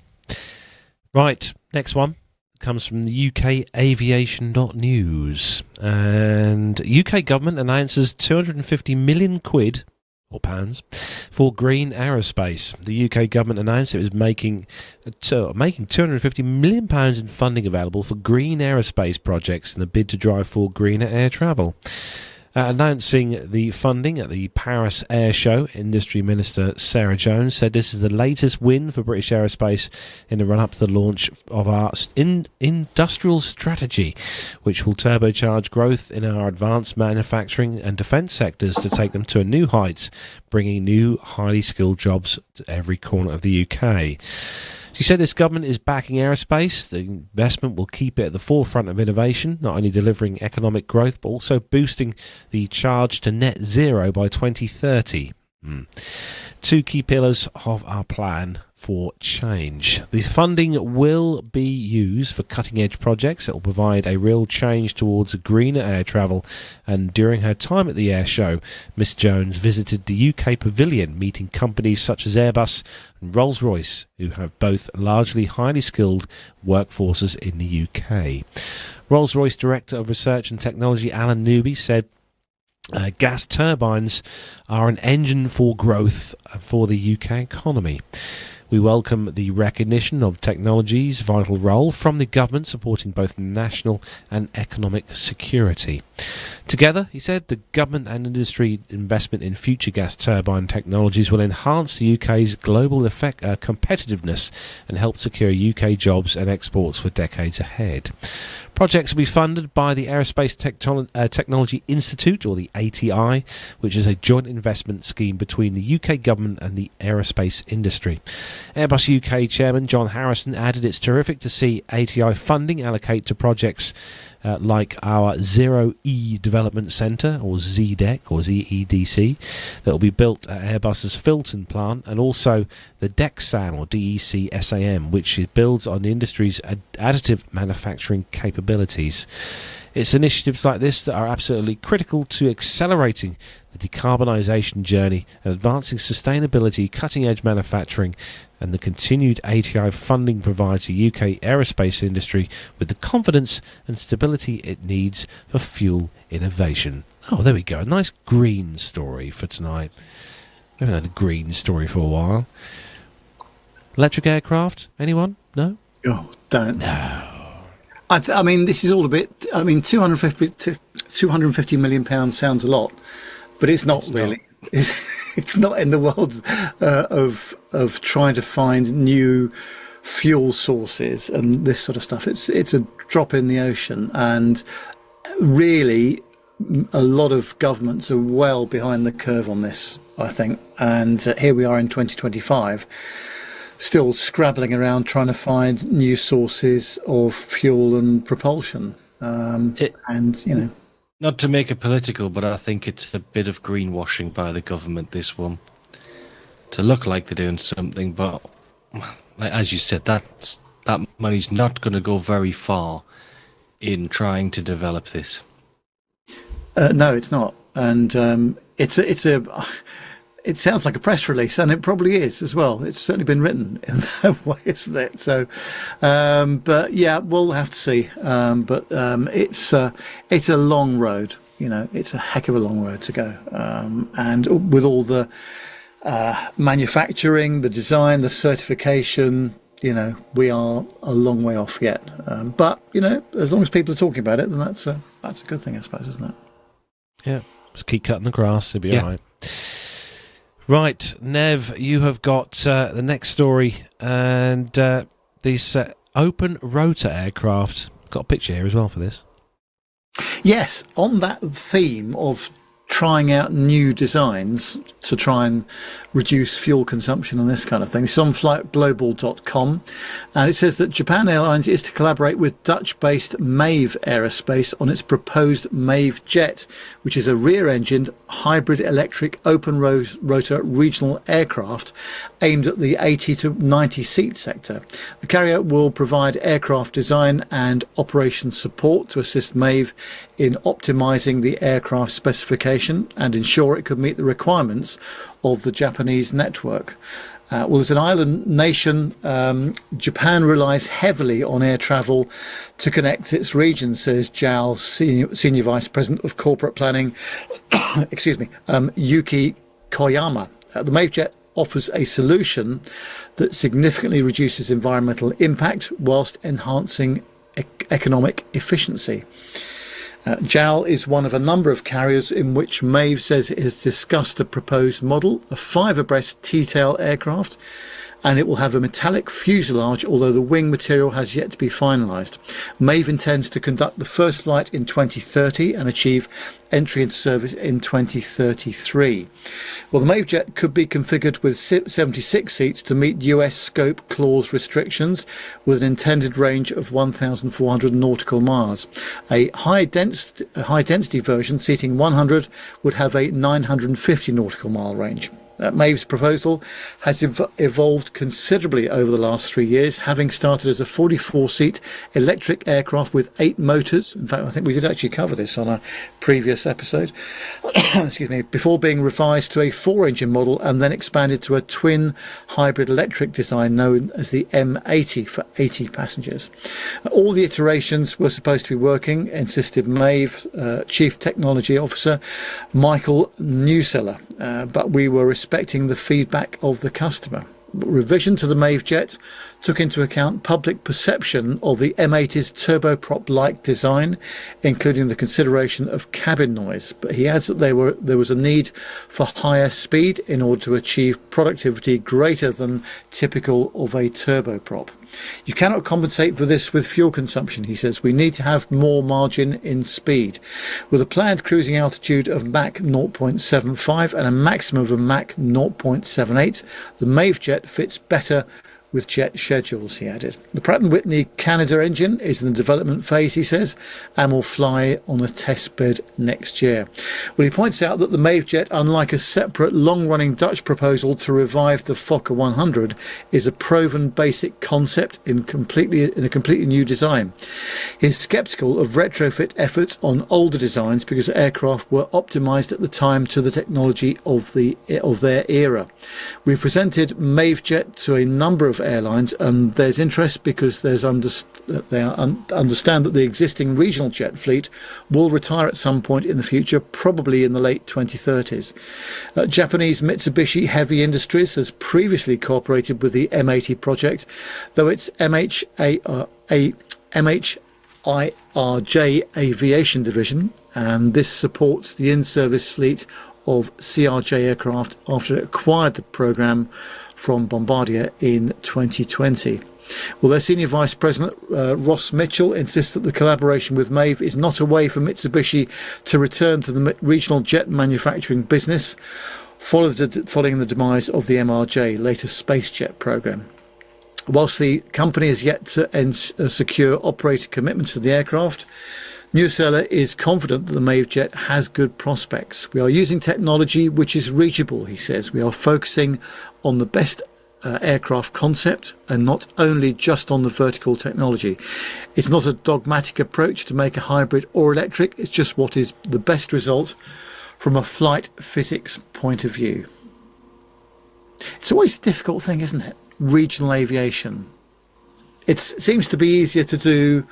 Right, next one comes from the UK Aviation.news. And UK government announces 250 million quid or pounds for green aerospace. The UK government announced it was making 250 million pounds in funding available for green aerospace projects in the bid to drive forward greener air travel. Announcing the funding at the Paris Air Show, Industry Minister Sarah Jones said this is the latest win for British Aerospace in the run-up to the launch of our industrial strategy, which will turbocharge growth in our advanced manufacturing and defence sectors to take them to a new heights, bringing new, highly skilled jobs to every corner of the UK. She said this government is backing aerospace. The investment will keep it at the forefront of innovation, not only delivering economic growth, but also boosting the charge to net zero by 2030. 2 key pillars of our plan for change. This funding will be used for cutting-edge projects that will provide a real change towards greener air travel. And during her time at the air show, Miss Jones visited the UK pavilion, meeting companies such as Airbus and Rolls-Royce, who have both largely highly skilled workforces in the UK. Rolls-Royce Director of Research and Technology Alan Newby said, gas turbines are an engine for growth for the UK economy. We welcome the recognition of technology's vital role from the government supporting both national and economic security. Together, he said, the government and industry investment in future gas turbine technologies will enhance the UK's global competitiveness and help secure UK jobs and exports for decades ahead. Projects will be funded by the Aerospace Technology Institute, or the ATI, which is a joint investment scheme between the UK government and the aerospace industry. Airbus UK Chairman John Harrison added it's terrific to see ATI funding allocate to projects like our Zero E Development Centre, or ZDEC, or ZEDC, that will be built at Airbus's Filton plant, and also the DECSAM, or DECSAM, which builds on the industry's additive manufacturing capabilities. It's initiatives like this that are absolutely critical to accelerating the decarbonisation journey and advancing sustainability, cutting-edge manufacturing, and the continued ATI funding provides the UK aerospace industry with the confidence and stability it needs for fuel innovation. Oh, there we go. A nice green story for tonight. We haven't had a green story for a while. Electric aircraft? Anyone? No? Oh, don't. No. I mean, this is all a bit... I mean, £250 million sounds a lot, but it's not really. It's not in the world of trying to find new fuel sources and this sort of stuff. It's a drop in the ocean, and really a lot of governments are well behind the curve on this, I think. And here we are in 2025, still scrabbling around trying to find new sources of fuel and propulsion. And, you know... Not to make it political, but I think it's a bit of greenwashing by the government, this one. To look like they're doing something, but as you said, that money's not going to go very far in trying to develop this. No, it's not. And it sounds like a press release, and it probably is as well. It's certainly been written in that way, isn't it? So, but yeah, we'll have to see. But it's a long road. You know, it's a heck of a long road to go. And with all the manufacturing, the design, the certification, you know, we are a long way off yet. But you know, as long as people are talking about it, then that's a good thing, I suppose, isn't it? Yeah, just keep cutting the grass. It'll be all right. Right, Nev, you have got the next story, and these open rotor aircraft. Got a picture here as well for this. Yes, on that theme of trying out new designs to try and reduce fuel consumption and this kind of thing. It's on flightglobal.com, and it says that Japan Airlines is to collaborate with Dutch-based MAVE Aerospace on its proposed MAVjet, which is a rear-engined hybrid electric open rotor regional aircraft aimed at the 80 to 90 seat sector. The carrier will provide aircraft design and operations support to assist MAVE in optimizing the aircraft specification and ensure it could meet the requirements of the Japanese network. Well, as an island nation, Japan relies heavily on air travel to connect its regions, says JAL Senior Vice President of Corporate Planning, Yuki Koyama. The MAVjet offers a solution that significantly reduces environmental impact whilst enhancing economic efficiency. JAL is one of a number of carriers in which MAVE says it has discussed a proposed model, a 5-abreast T-tail aircraft, and it will have a metallic fuselage, although the wing material has yet to be finalised. MAVE intends to conduct the first flight in 2030 and achieve entry into service in 2033. Well, the MAVjet could be configured with 76 seats to meet US scope clause restrictions with an intended range of 1,400 nautical miles. A high density version seating 100 would have a 950 nautical mile range. MAVE's proposal has evolved considerably over the last 3 years, having started as a 44-seat electric aircraft with 8 motors. In fact, I think we did actually cover this on a previous episode. Excuse me. Before being revised to a 4-engine model and then expanded to a twin hybrid electric design known as the M80 for 80 passengers. All the iterations were supposed to be working, insisted MAVE Chief Technology Officer Michael Newseller, but we were respecting the feedback of the customer. Revision to the MAVjet took into account public perception of the M80's turboprop-like design, including the consideration of cabin noise. But he adds that there was a need for higher speed in order to achieve productivity greater than typical of a turboprop. You cannot compensate for this with fuel consumption, he says. We need to have more margin in speed. With a planned cruising altitude of Mach 0.75 and a maximum of Mach 0.78, the MAVjet fits better with jet schedules, he added. The Pratt & Whitney Canada engine is in the development phase, he says, and will fly on a test bed next year. Well, he points out that the MAVjet, unlike a separate long-running Dutch proposal to revive the Fokker 100, is a proven basic concept in a completely new design. He's sceptical of retrofit efforts on older designs because aircraft were optimised at the time to the technology of their era. We presented MAVjet to a number of airlines, and there's interest because they understand that the existing regional jet fleet will retire at some point in the future, probably in the late 2030s. Japanese Mitsubishi Heavy Industries has previously cooperated with the M80 project, though its MHIRJ Aviation division, and this supports the in-service fleet of CRJ aircraft after it acquired the program from Bombardier in 2020. Well, their Senior Vice President, Ross Mitchell, insists that the collaboration with MAVE is not a way for Mitsubishi to return to the regional jet manufacturing business following the demise of the MRJ, latest SpaceJet program. Whilst the company has yet to secure operator commitments to the aircraft, Newseller is confident that the MAVjet has good prospects. We are using technology which is reachable, he says. We are focusing on the best aircraft concept and not only just on the vertical technology. It's not a dogmatic approach to make a hybrid or electric. It's just what is the best result from a flight physics point of view. It's always a difficult thing, isn't it? Regional aviation. It seems to be easier to do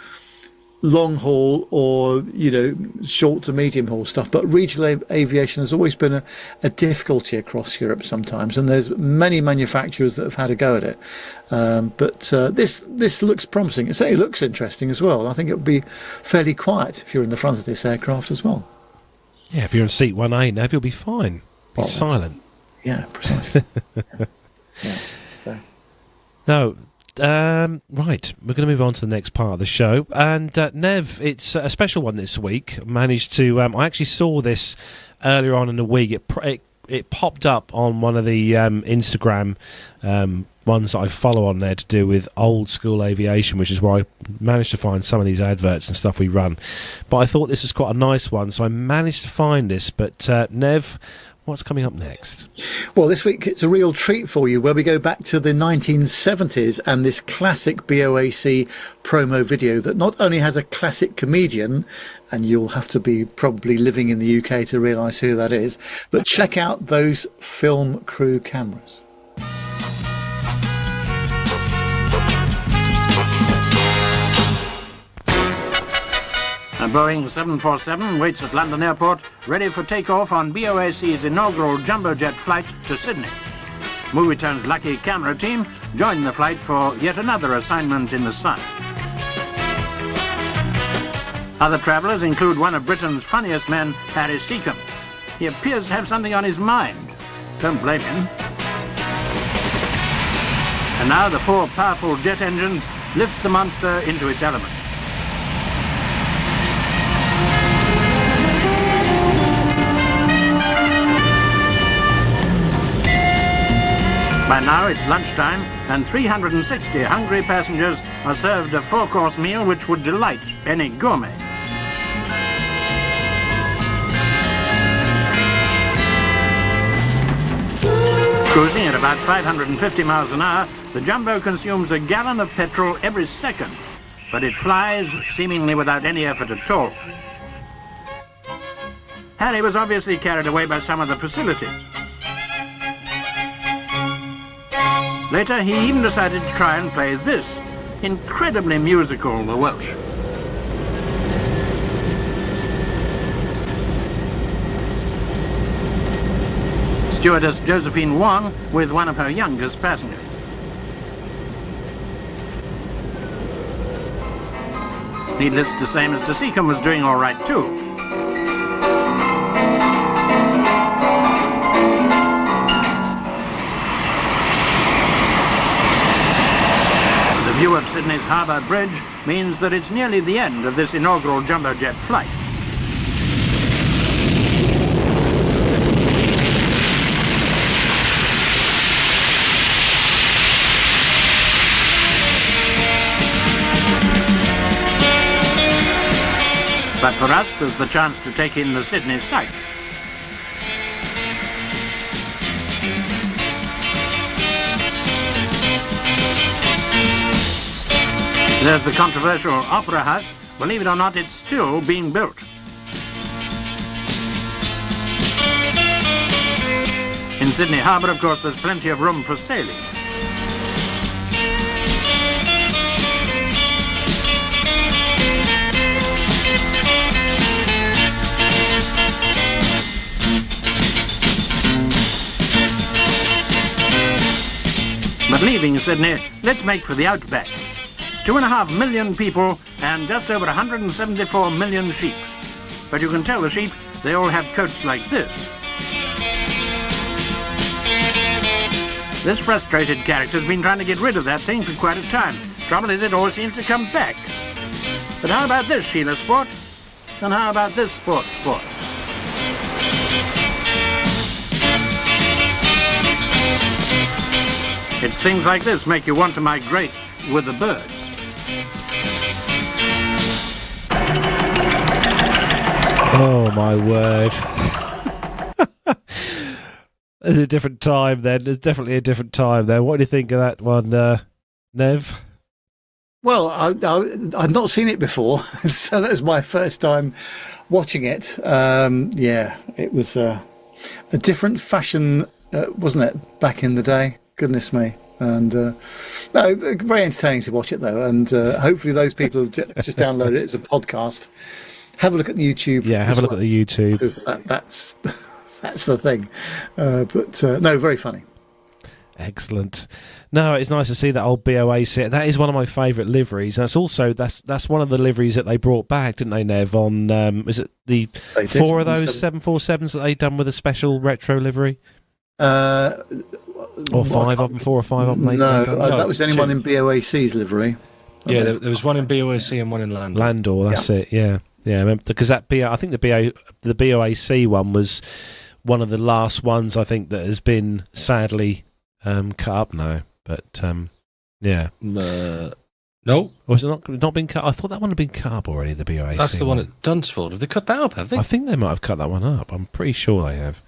long haul or, short to medium haul stuff, but regional aviation has always been a difficulty across Europe sometimes, and there's many manufacturers that have had a go at it. But this looks promising. It certainly looks interesting as well. I think it would be fairly quiet if you're in the front of this aircraft as well. Yeah, if you're in seat 1A, Nev, you'll be fine. Be silent. Yeah, precisely. yeah. So. No. Right, we're going to move on to the next part of the show, and Nev, it's a special one this week. Managed to I actually saw this earlier on in the week. It popped up on one of the Instagram ones that I follow on there to do with old school aviation, which is where I managed to find some of these adverts and stuff we run. But I thought this was quite a nice one, so I managed to find this. But Nev, what's coming up next? Well, this week it's a real treat for you, where we go back to the 1970s and this classic BOAC promo video that not only has a classic comedian, and you'll have to be probably living in the UK to realise who that is, but check out those film crew cameras. A Boeing 747 waits at London Airport, ready for takeoff on BOAC's inaugural jumbo jet flight to Sydney. Movietown's lucky camera team joined the flight for yet another assignment in the sun. Other travellers include one of Britain's funniest men, Harry Seacombe. He appears to have something on his mind. Don't blame him. And now the four powerful jet engines lift the monster into its element. By now it's lunchtime, and 360 hungry passengers are served a four-course meal which would delight any gourmet. Cruising at about 550 miles an hour, the Jumbo consumes a gallon of petrol every second, but it flies seemingly without any effort at all. Harry was obviously carried away by some of the facilities. Later, he even decided to try and play this incredibly musical The Welsh. Stewardess Josephine Wong with one of her youngest passengers. Needless to say, Mr. Seacombe was doing all right too. The view of Sydney's Harbour Bridge means that it's nearly the end of this inaugural jumbo jet flight. But for us, there's the chance to take in the Sydney sights. There's the controversial Opera House. Believe it or not, it's still being built. In Sydney Harbour, of course, there's plenty of room for sailing. But leaving Sydney, let's make for the outback. 2.5 million people and just over 174 million sheep. But you can tell the sheep, they all have coats like this. This frustrated character's been trying to get rid of that thing for quite a time. Trouble is, it always seems to come back. But how about this, Sheila Sport? And how about this Sport? It's things like this make you want to migrate with the birds. Oh, my word. There's a different time then. There's definitely a different time then. What do you think of that one, Nev? Well, I've not seen it before, so that was my first time watching it. Yeah, it was a different fashion, wasn't it, back in the day? Goodness me. And no, very entertaining to watch it, though. And hopefully those people who just downloaded it as a podcast, have a look at the YouTube. Yeah, have a look at the YouTube. That's the thing. But no, very funny. Excellent. No, it's nice to see that old BOA set. That is one of my favourite liveries. That's also that's one of the liveries that they brought back, didn't they, Nev? On is it the 4 of those 747s that they done with a special retro livery? Or 5 of them, 4 or 5 of them. That was the only one in BOAC's livery. Yeah, there was one in BOAC and one in Landor. Landor, that's it. Yeah. Because I think the BOAC one was one of the last ones I think that has been sadly cut up now. But yeah, no, or has it not been cut? I thought that one had been cut up already. The BOAC. That's the one at Dunsfold. Have they cut that up? Have they? I think they might have cut that one up. I'm pretty sure they have.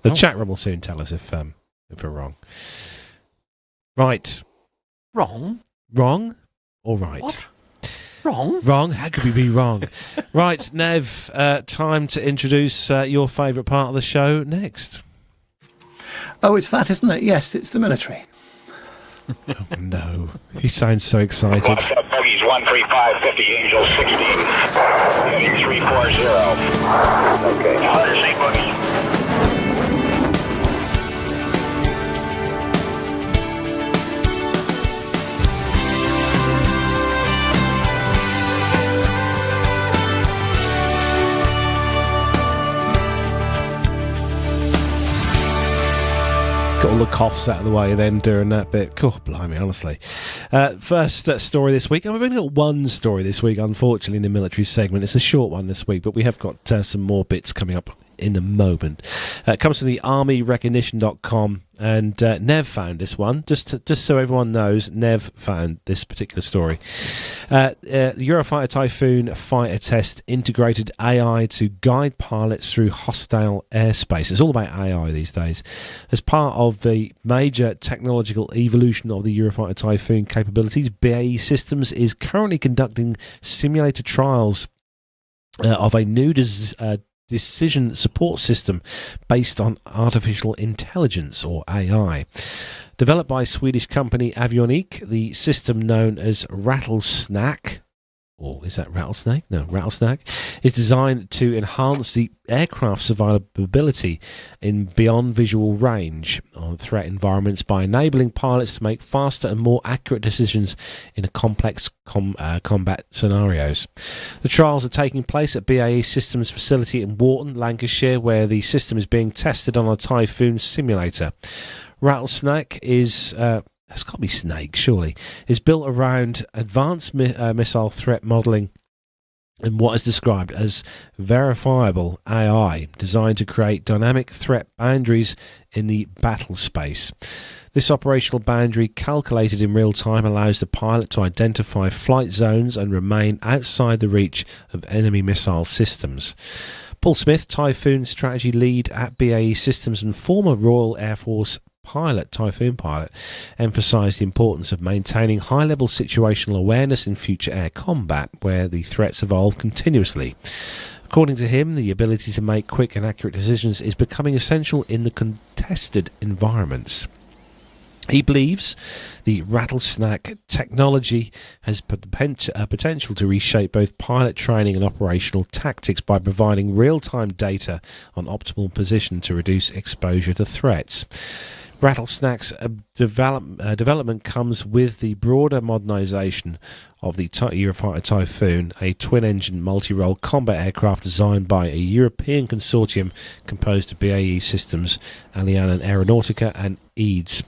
The chat room will soon tell us if we're wrong. Right. Wrong? Or right? What? Wrong? Wrong? How could we be wrong? Right, Nev, time to introduce your favourite part of the show next. Oh, it's that, isn't it? Yes, it's the military. Oh, no. He sounds so excited. Bogies 135, 50, Angel 16, heading 340. Okay. 108 bogies. Got all the coughs out of the way then during that bit. Oh, blimey, honestly. First story this week. We've only got one story this week, unfortunately, in the military segment. It's a short one this week, but we have got some more bits coming up in a moment. It comes from the armyrecognition.com, and Nev found this one. Just so everyone knows, Nev found this particular story. The Eurofighter Typhoon fighter test integrated AI to guide pilots through hostile airspace. It's all about AI these days. As part of the major technological evolution of the Eurofighter Typhoon capabilities, BAE Systems is currently conducting simulator trials of a new decision support system based on artificial intelligence, or AI. Developed by Swedish company Aviation, the system known as Rattlesnack, or is that Rattlesnake? No, Rattlesnack, is designed to enhance the aircraft's survivability in beyond visual range of threat environments by enabling pilots to make faster and more accurate decisions in a complex combat scenarios. The trials are taking place at BAE Systems facility in Wharton, Lancashire, where the system is being tested on a Typhoon simulator. Rattlesnake is... it's got to be Snake, surely, is built around advanced missile threat modelling and what is described as verifiable AI, designed to create dynamic threat boundaries in the battle space. This operational boundary, calculated in real time, allows the pilot to identify flight zones and remain outside the reach of enemy missile systems. Paul Smith, Typhoon strategy lead at BAE Systems and former Royal Air Force Typhoon pilot, emphasised the importance of maintaining high-level situational awareness in future air combat, where the threats evolve continuously. According to him, the ability to make quick and accurate decisions is becoming essential in the contested environments. He believes the Rattlesnack technology has potential to reshape both pilot training and operational tactics by providing real-time data on optimal position to reduce exposure to threats. Rattlesnack's development comes with the broader modernisation of the Eurofighter Typhoon, a twin-engine multi-role combat aircraft designed by a European consortium composed of BAE Systems, Allianz Aeronautica and EADS.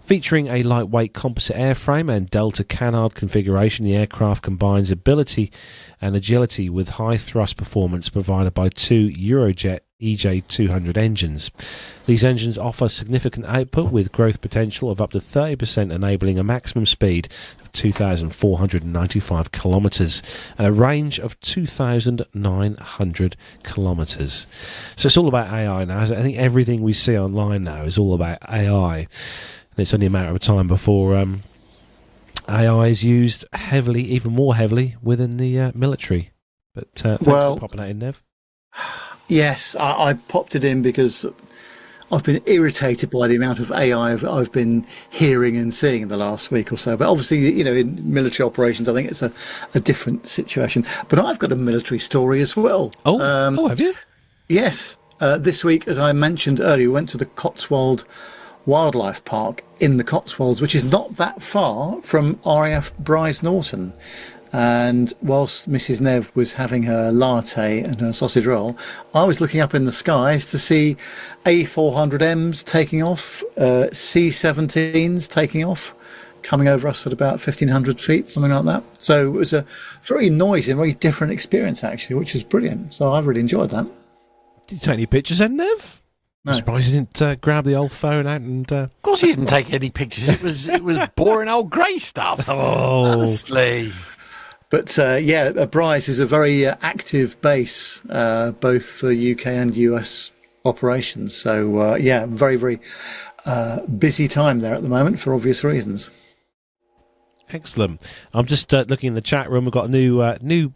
Featuring a lightweight composite airframe and Delta Canard configuration, the aircraft combines ability and agility with high thrust performance provided by two Eurojet EJ200 engines. These engines offer significant output with growth potential of up to 30%, enabling a maximum speed of 2,495 kilometres and a range of 2,900 kilometres. So it's all about AI now. I think everything we see online now is all about AI. And it's only a matter of time before AI is used heavily, even more heavily, within the military. But thanks for popping that in, Nev. Yes, I popped it in because I've been irritated by the amount of AI I've been hearing and seeing in the last week or so. But obviously, in military operations, I think it's a different situation. But I've got a military story as well. Oh, have you? Yes. This week, as I mentioned earlier, we went to the Cotswold Wildlife Park in the Cotswolds, which is not that far from RAF Bryce Norton. And whilst Mrs. Nev was having her latte and her sausage roll, I was looking up in the skies to see A400Ms taking off, C-17s taking off, coming over us at about 1,500 feet, something like that. So it was a very noisy and very different experience, actually, which was brilliant. So I really enjoyed that. Did you take any pictures then, Nev? No. I'm surprised you didn't grab the old phone out and... Of course you didn't take any pictures. It was boring old grey stuff. Oh. Honestly. But Bryce is a very active base, both for UK and US operations. So very, very busy time there at the moment for obvious reasons. Excellent. I'm just looking in the chat room. We've got a new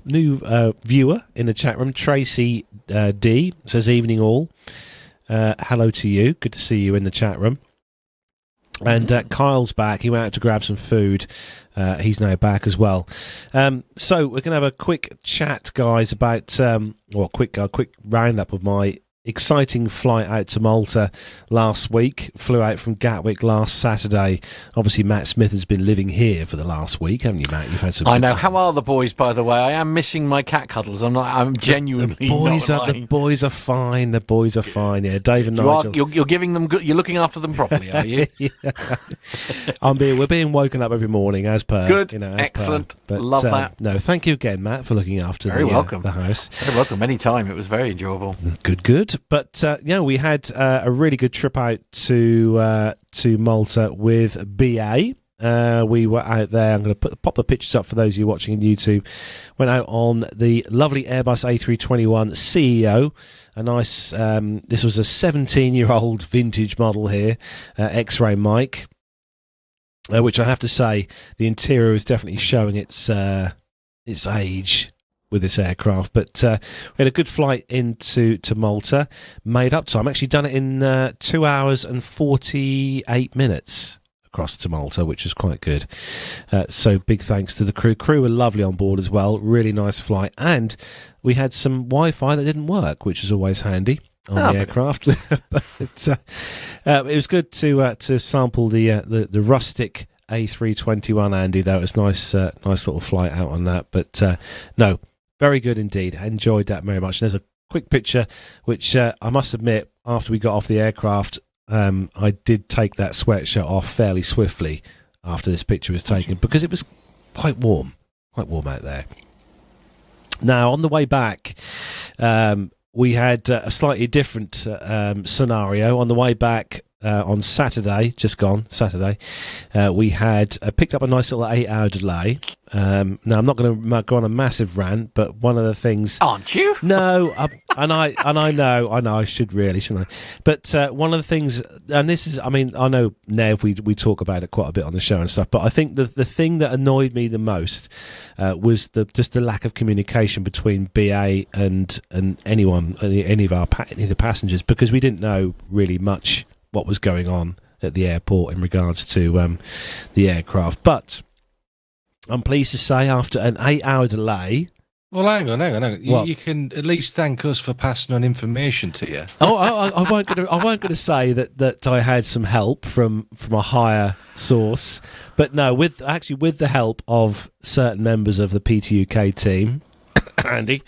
viewer in the chat room. Tracy D says, "Evening all. Hello to you. Good to see you in the chat room." And Kyle's back. He went out to grab some food. He's now back as well. So we're going to have a quick chat, guys, about a quick roundup of my exciting flight out to Malta last week. Flew out from Gatwick last Saturday. Obviously, Matt Smith has been living here for the last week, haven't you, Matt? You've had some. I know. Times. How are the boys, by the way? I am missing my cat cuddles. I'm genuinely. The boys are fine. The boys are fine. Yeah, Dave and Nigel. You're giving them good. You're looking after them properly, are you? We're being woken up every morning as per. Good. Excellent. But, love that. No, thank you again, Matt, for looking after the house. Very welcome. Anytime. It was very enjoyable. Good. But we had a really good trip out to Malta with BA. We were out there. I'm going to pop the pictures up for those of you watching on YouTube. Went out on the lovely Airbus A321 CEO. A nice. This was a 17-year-old vintage model here, X-ray mic. Which I have to say, the interior is definitely showing its age with this aircraft. But we had a good flight into Malta. Made up time. Actually done it in 2 hours and 48 minutes across to Malta, which is quite good. So big thanks to the crew. Crew were lovely on board as well. Really nice flight. And we had some Wi-Fi that didn't work, which is always handy on the aircraft. But it was good to sample the rustic A321, Andy. That was nice little flight out on that. But no, very good indeed. I enjoyed that very much. And there's a quick picture, which I must admit, after we got off the aircraft, I did take that sweatshirt off fairly swiftly after this picture was taken, because it was quite warm out there. Now, on the way back, we had a slightly different scenario. On the way back on Saturday, just gone Saturday, we had picked up a nice little 8-hour delay. Now, I'm not going to go on a massive rant, but one of the things... Aren't you? No, I know, I should really, shouldn't I? But one of the things, and this is, I know, Nev, we talk about it quite a bit on the show and stuff, but I think the thing that annoyed me the most was just the lack of communication between BA and anyone, any of the passengers, because we didn't know really much what was going on at the airport in regards to the aircraft. But I'm pleased to say, after an 8-hour delay... Well, hang on. You can at least thank us for passing on information to you. I weren't going to say that I had some help from a higher source, but no, with the help of certain members of the PTUK team, Andy,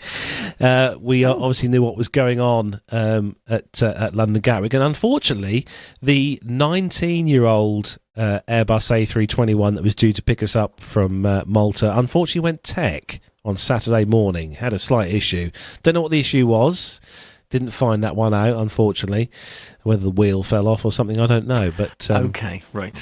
we obviously knew what was going on at London Gatwick, and unfortunately, the 19-year-old Airbus A321 that was due to pick us up from Malta unfortunately went tech on Saturday morning. Had a slight issue. Don't know what the issue was. Didn't find that one out, unfortunately. Whether the wheel fell off or something, I don't know. But okay, right.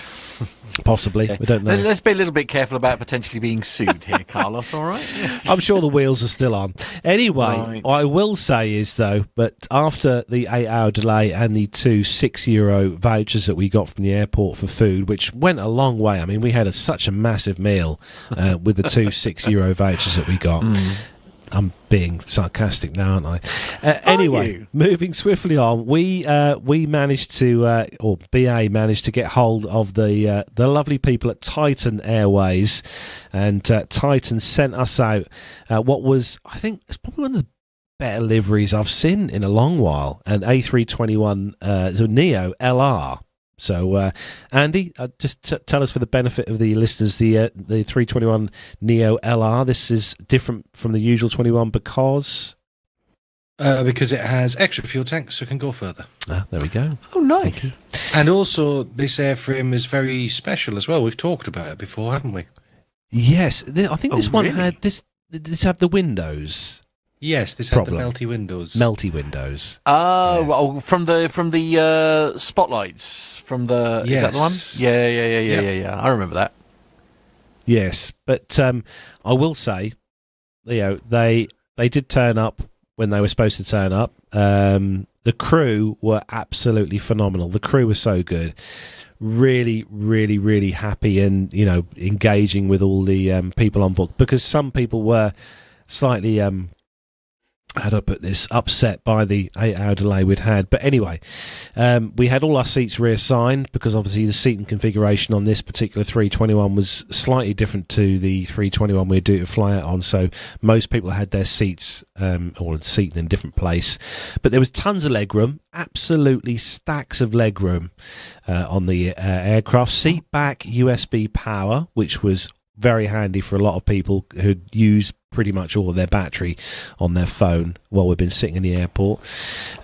Possibly. We don't know. Let's be a little bit careful about potentially being sued here, Carlos, all right? I'm sure the wheels are still on. Anyway, Right. what I will say is, though, but after the 8-hour delay and the 2 €6 vouchers that we got from the airport for food, which went a long way. I mean, we had such a massive meal with the 2 €6 vouchers that we got. I'm being sarcastic now, aren't I? Anyway, moving swiftly on, we managed to, or BA managed to get hold of the lovely people at Titan Airways, and Titan sent us out what was, I think, it's probably one of the better liveries I've seen in a long while, an A321 Neo LR. So, Andy, just tell us for the benefit of the listeners, the 321 Neo LR. This is different from the usual 21 because it has extra fuel tanks, so it can go further. There we go. Oh, nice. And also, this airframe is very special as well. We've talked about it before, haven't we? Yes, I think this one really? had this. Did have the windows? Yes, this Problem. had the melty windows. Melty windows. Oh, Yes. well, from the spotlights, from the is that the one? Yes. Yeah. I remember that. Yes, but I will say, they did turn up when they were supposed to turn up. The crew were absolutely phenomenal. The crew was so good. Really, really, really happy and engaging with all the people on board, because some people were slightly how do I put this, upset by the 8-hour delay we'd had. But anyway, we had all our seats reassigned, because obviously the seating configuration on this particular 321 was slightly different to the 321 we're due to fly out on, so most people had their seats or seated in a different place. But there was tons of legroom, absolutely stacks of legroom on the aircraft. Seat back USB power, which was very handy for a lot of people who'd used pretty much all of their battery on their phone while we've been sitting in the airport.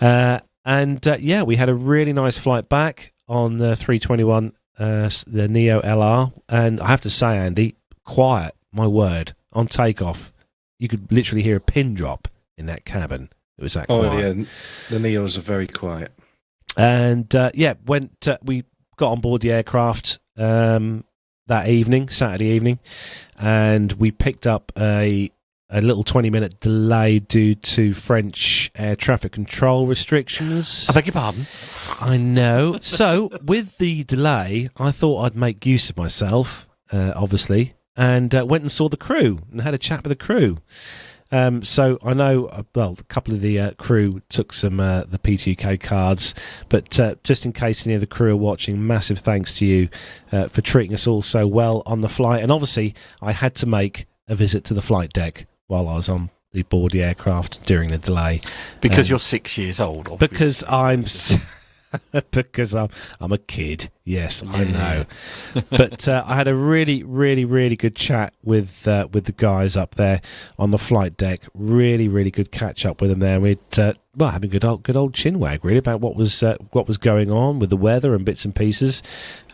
We had a really nice flight back on the 321, the Neo LR. And I have to say, Andy, quiet, my word, on takeoff. You could literally hear a pin drop in that cabin. It was that quiet. Oh, yeah, the Neos are very quiet. And, we got on board the aircraft that evening, Saturday evening, and we picked up a little 20-minute delay due to French air traffic control restrictions. I beg your pardon? I know. So, with the delay, I thought I'd make use of myself, obviously, and went and saw the crew and had a chat with the crew. So I know, a couple of the crew took some the PTUK cards, but just in case any of the crew are watching, massive thanks to you for treating us all so well on the flight. And obviously, I had to make a visit to the flight deck while I was on board the aircraft during the delay. Because you're 6 years old, obviously. Because I'm a kid. Yes, I know. But I had a really, really, really good chat with the guys up there on the flight deck. Really, really good catch up with them there. We'd having a good old chinwag really about what was going on with the weather and bits and pieces,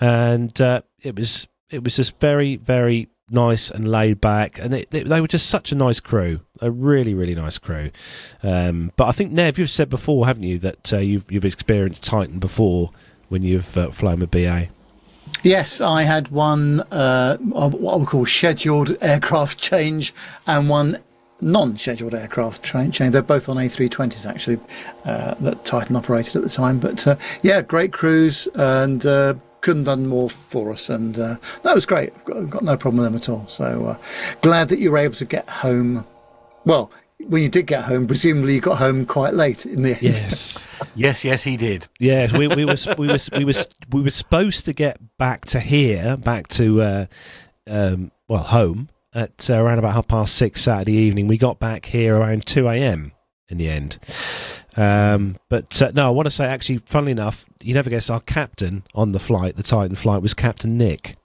and it was just very, very nice and laid back, and they were just such a nice crew, a really, really nice crew. But I think, Nev, you've said before, haven't you, that you've experienced Titan before when you've flown with BA? Yes, I had one what I would call scheduled aircraft change and one non-scheduled aircraft change. They're both on A320s actually, that Titan operated at the time. But great crews, and couldn't have done more for us, and that was great. I've got no problem with them at all. So glad that you were able to get home. Well, when you did get home, presumably you got home quite late in the end. Yes, he did. Yes, we were supposed to get back to home at around about 6:30 Saturday evening. We got back here around 2 a.m. in the end. But no, I want to say, actually, funnily enough, you never guess, our captain on the flight, the Titan flight, was Captain Nick.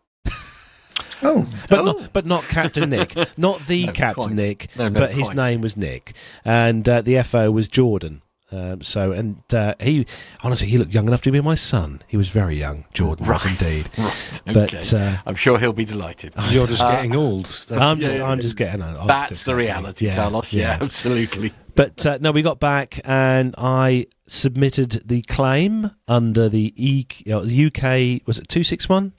But not Captain Nick, not the Captain Nick, but his name was Nick, and the FO was Jordan. He honestly, he looked young enough to be my son. He was very young, Jordan was indeed. Right, okay. But I'm sure he'll be delighted. You're just getting old. I'm just getting old. That's the reality, Carlos. Yeah, absolutely. But no, we got back and I submitted the claim under the UK. Was it 261?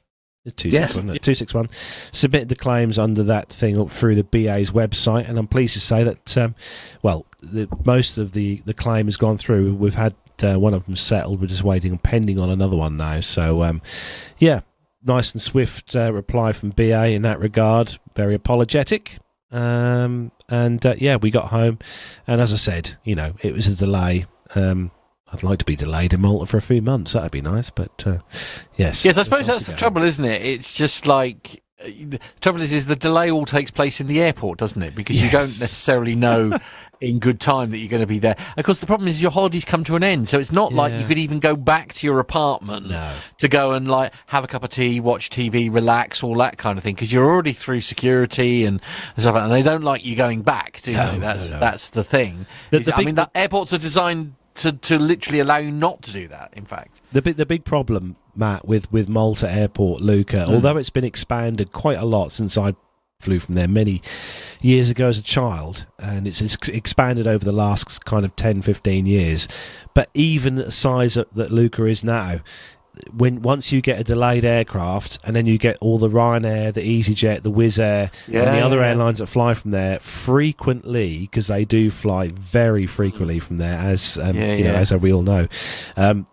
It's 261. Yes. 261. Submitted the claims under that thing through the BA's website, and I'm pleased to say that, most of the claim has gone through. We've had one of them settled. We're just waiting, pending on another one now. So, nice and swift reply from BA in that regard. Very apologetic. We got home, and as I said, it was a delay. I'd like to be delayed in Malta for a few months. That'd be nice, but yes. Yes, I suppose that's the trouble, isn't it? It's just like the trouble is the delay all takes place in the airport, doesn't it? Because you don't necessarily know in good time that you're going to be there. Of course, the problem is your holidays come to an end, so it's not like you could even go back to your apartment to go and like have a cup of tea, watch TV, relax, all that kind of thing, because you're already through security and stuff, and they don't like you going back, do they? That's the thing. The airports are designed to literally allow you not to do that, in fact. The big problem, Matt, with Malta Airport, Luca, although it's been expanded quite a lot since I flew from there many years ago as a child, and it's expanded over the last kind of 10, 15 years, but even the size that Luca is now, once you get a delayed aircraft and then you get all the Ryanair, the EasyJet, the Wizz Air and the other airlines that fly from there frequently, because they do fly very frequently from there, as we all know,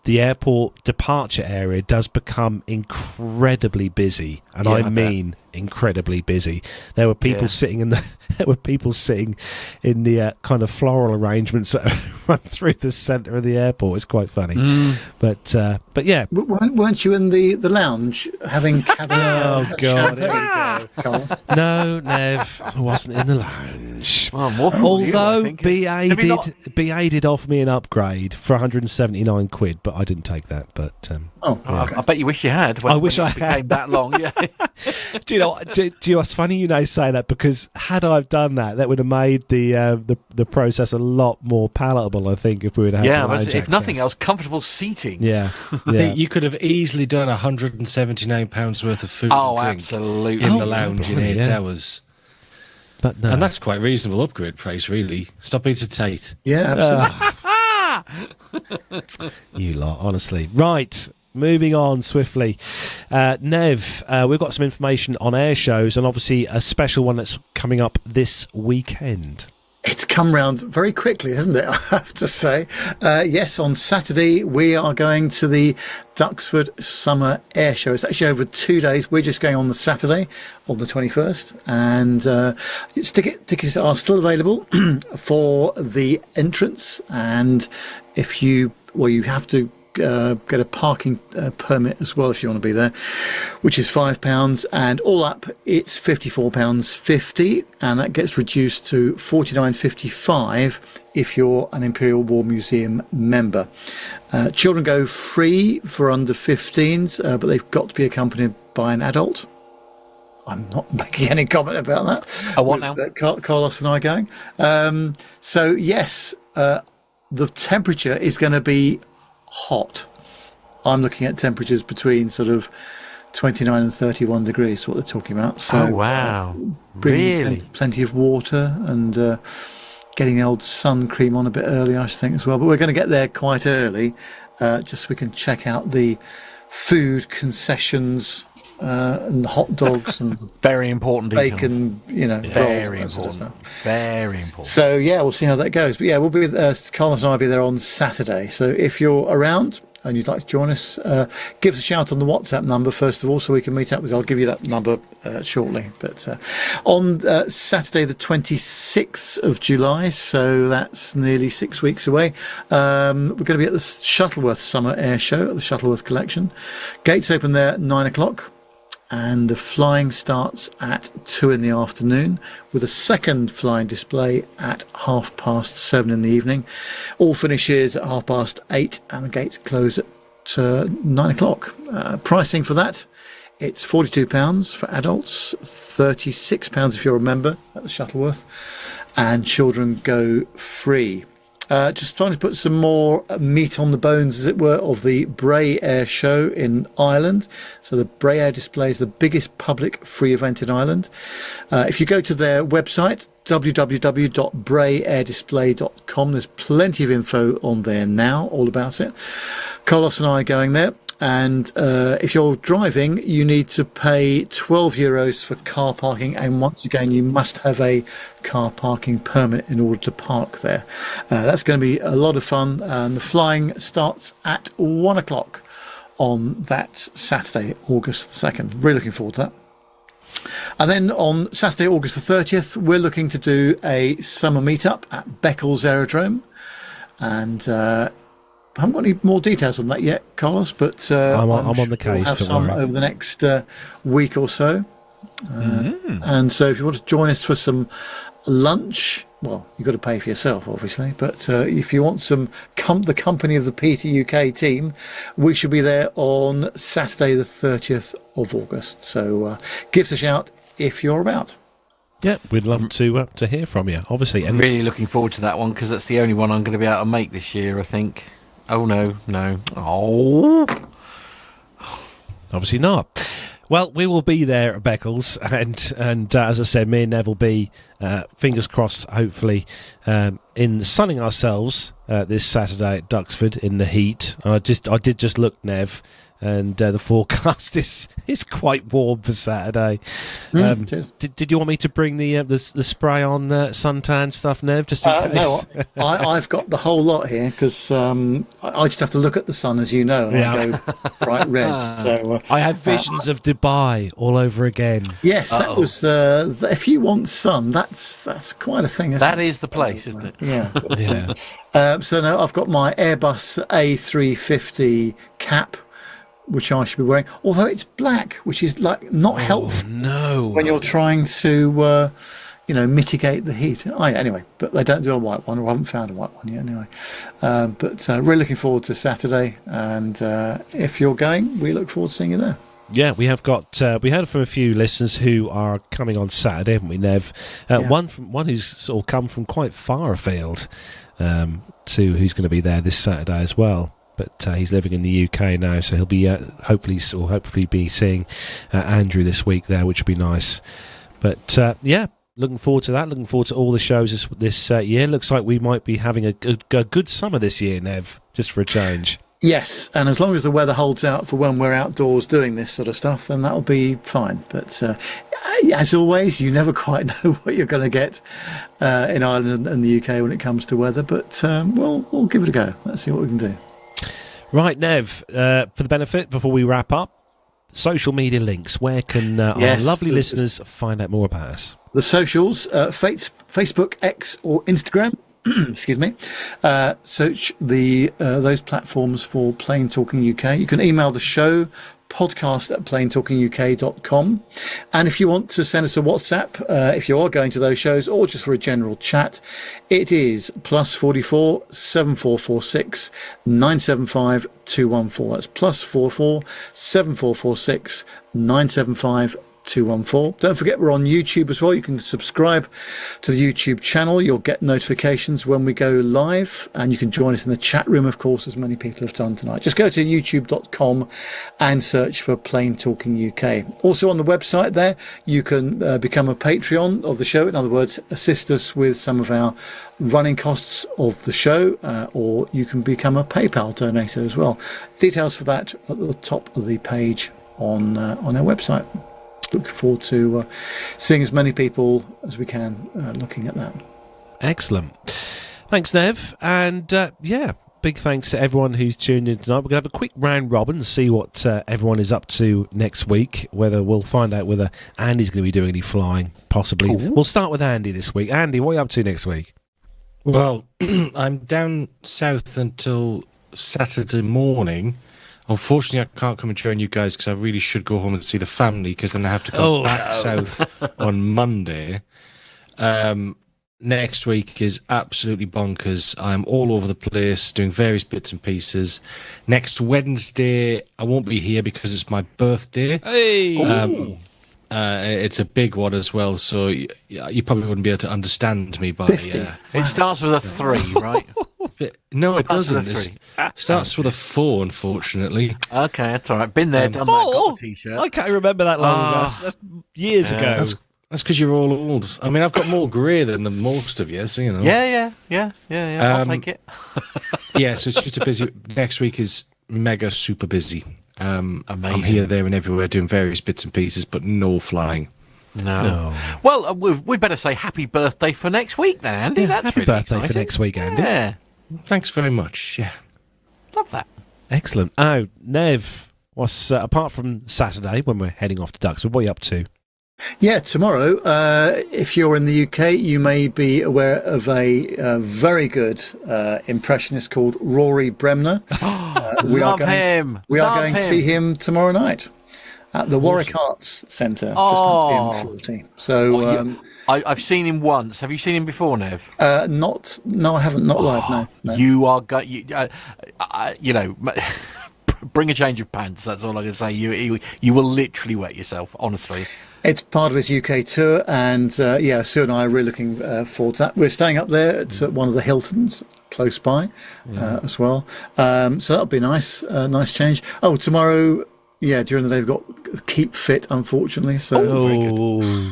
the airport departure area does become incredibly busy, and I mean incredibly busy. There were people sitting in the kind of floral arrangements that run through the centre of the airport. It's quite funny, but yeah. Weren't you in the lounge having cabin? Oh God! Here we go. No, Nev, I wasn't in the lounge. Although BA did offer me an upgrade for 179 quid, but I didn't take that. But I bet you wish you had. I wish I had. Became that long. Yeah. Do you know? It's funny you say that, because had I done that, that would have made the process a lot more palatable. I think if we would have if nothing else, comfortable seating. Yeah. I think you could have easily done £179 worth of food and drink absolutely in the lounge in 8 hours. But no. And that's quite reasonable upgrade price, really. Stop being so tight. Yeah, absolutely. You lot, honestly. Right. Moving on swiftly. Nev, we've got some information on air shows, and obviously a special one that's coming up this weekend. It's come round very quickly, hasn't it? I have to say. Yes, on Saturday we are going to the Duxford Summer Air Show. It's actually over 2 days. We're just going on the Saturday, on the 21st, and tickets are still available for the entrance. And if you have to get a parking permit as well if you want to be there, which is £5, and all up it's £54.50, and that gets reduced to £49.55 if you're an Imperial War Museum member. Children go free for under 15s, but they've got to be accompanied by an adult. I'm not making any comment about that. What now? Carlos and I going. So yes, the temperature is going to be hot. I'm looking at temperatures between sort of 29 and 31 degrees, what they're talking about. So, wow. Really? Plenty of water, and getting the old sun cream on a bit early, I should think, as well. But we're going to get there quite early, just so we can check out the food concessions and the hot dogs and very important bacon, very important. Very important. So yeah, we'll see how that goes. But yeah, we'll be with Carlos and I'll be there on Saturday. So if you're around and you'd like to join us, give us a shout on the WhatsApp number first of all, so we can meet up with you. I'll give you that number shortly. But on Saturday the 26th of July, so that's nearly 6 weeks away, we're going to be at the Shuttleworth Summer Air Show at the Shuttleworth Collection. Gates open there at 9 o'clock. And the flying starts at 2 in the afternoon, with a second flying display at 7:30 in the evening. All finishes at 8:30, and the gates close at 9 o'clock. Pricing for that, it's £42 for adults, £36 if you're a member at the Shuttleworth, and children go free. Just trying to put some more meat on the bones, as it were, of the Bray Air show in Ireland. So the Bray Air display is the biggest public free event in Ireland. If you go to their website, www.brayairdisplay.com, there's plenty of info on there now, all about it. Carlos and I are going there. And if you're driving, you need to pay €12 for car parking. And once again, you must have a car parking permit in order to park there. That's going to be a lot of fun. And the flying starts at 1 o'clock on that Saturday, August the 2nd. Really looking forward to that. And then on Saturday, August the 30th, we're looking to do a summer meetup at Beccles Aerodrome. And I haven't got any more details on that yet, Carlos, but I'm on the case. We'll have some over the next week or so. And so if you want to join us for some lunch, well, you've got to pay for yourself, obviously. But if you want some the company of the PT UK team, we should be there on Saturday, the 30th of August. So give us a shout if you're about. Yeah, we'd love to hear from you, obviously. I'm really looking forward to that one because that's the only one I'm going to be able to make this year, I think. Oh, no. Oh. Obviously not. Well, we will be there at Beccles, and as I said, me and Nev will be, fingers crossed, hopefully, in sunning ourselves this Saturday at Duxford in the heat. I did just look, Nev, and the forecast is quite warm for Saturday. Did you want me to bring the spray on suntan stuff, Nev, just in case? No, I've got the whole lot here because I just have to look at the sun, as you know, and I go bright red. So I have visions of Dubai all over again. Yes, that was. If you want sun, that's quite a thing. That is the place, isn't it? Yeah. Yeah. So now I've got my Airbus A350 cap, which I should be wearing, although it's black, which is like not helpful when you're trying to mitigate the heat. Anyway, but they don't do a white one, or I haven't found a white one yet anyway. But really looking forward to Saturday, and if you're going, we look forward to seeing you there. Yeah, we have got. We heard from a few listeners who are coming on Saturday, haven't we, Nev? One who's sort of come from quite far afield, to who's going to be there this Saturday as well. But he's living in the UK now, so he'll be hopefully be seeing Andrew this week there, which would be nice. But looking forward to that. Looking forward to all the shows this year. Looks like we might be having a good summer this year, Nev, just for a change. Yes, and as long as the weather holds out for when we're outdoors doing this sort of stuff, then that'll be fine. But as always, you never quite know what you're going to get in Ireland and the UK when it comes to weather. But we'll give it a go. Let's see what we can do. Right, Nev, for the benefit, before we wrap up, social media links. Where can our lovely listeners find out more about us? The socials, Facebook, X or Instagram. Excuse me. Search those platforms for Plain Talking UK. You can email the show, podcast@plaintalkinguk.com. And if you want to send us a WhatsApp, if you are going to those shows or just for a general chat, it is +44 7446 975 214. That's +44 7446 975 214. Don't forget we're on YouTube as well. You can subscribe to the YouTube channel. You'll get notifications when we go live, and you can join us in the chat room, of course, as many people have done tonight. Just go to youtube.com and search for Plain Talking UK. Also on the website there, you can become a Patreon of the show. In other words, assist us with some of our running costs of the show, or you can become a PayPal donator as well. Details for that at the top of the page on our website. Look forward to seeing as many people as we can looking at that. Excellent. Thanks, Nev. And big thanks to everyone who's tuned in tonight. We're going to have a quick round robin to see what everyone is up to next week. We'll find out whether Andy's going to be doing any flying, possibly. Ooh. We'll start with Andy this week. Andy, what are you up to next week? Well, I'm down south until Saturday morning. Unfortunately, I can't come and join you guys because I really should go home and see the family, because then I have to come back south on Monday. Next week is absolutely bonkers. I'm all over the place doing various bits and pieces. Next Wednesday, I won't be here because it's my birthday. Hey! It's a big one as well, so you probably wouldn't be able to understand me by... It starts with a 3, right? No, it Starts with a doesn't. three. It starts with a 4, unfortunately. Okay, that's all right. Been there, done that. Got the T-shirt. I can't remember that long ago. That's years ago. That's because you're all old. I mean, I've got more grey than most of you, so you know. Yeah. I'll take it. Yeah, so it's just a busy. Next week is mega super busy. Amazing. I'm here, there, and everywhere doing various bits and pieces, but no flying. No. Well, we'd better say happy birthday for next week then, Andy. Yeah, That's happy really birthday exciting. for next week, Andy. Yeah. Thanks very much. Yeah. Love that. Excellent. Oh, Nev, what's apart from Saturday when we're heading off to Duxford, what are you up to? Yeah, tomorrow, if you're in the UK, you may be aware of a very good impressionist called Rory Bremner. Love him. We are going to see him tomorrow night at the Warwick Arts Centre, just on PM40. So I've seen him once. Have you seen him before, Nev? no, I haven't. Not live. No. You are you know. Bring a change of pants. That's all I can say. You will literally wet yourself. Honestly. It's part of his UK tour, and Sue and I are really looking forward to that. We're staying up there at one of the Hiltons close by as well. So that'll be nice. Nice change. Oh, tomorrow, during the day we've got Keep Fit, unfortunately. So very good.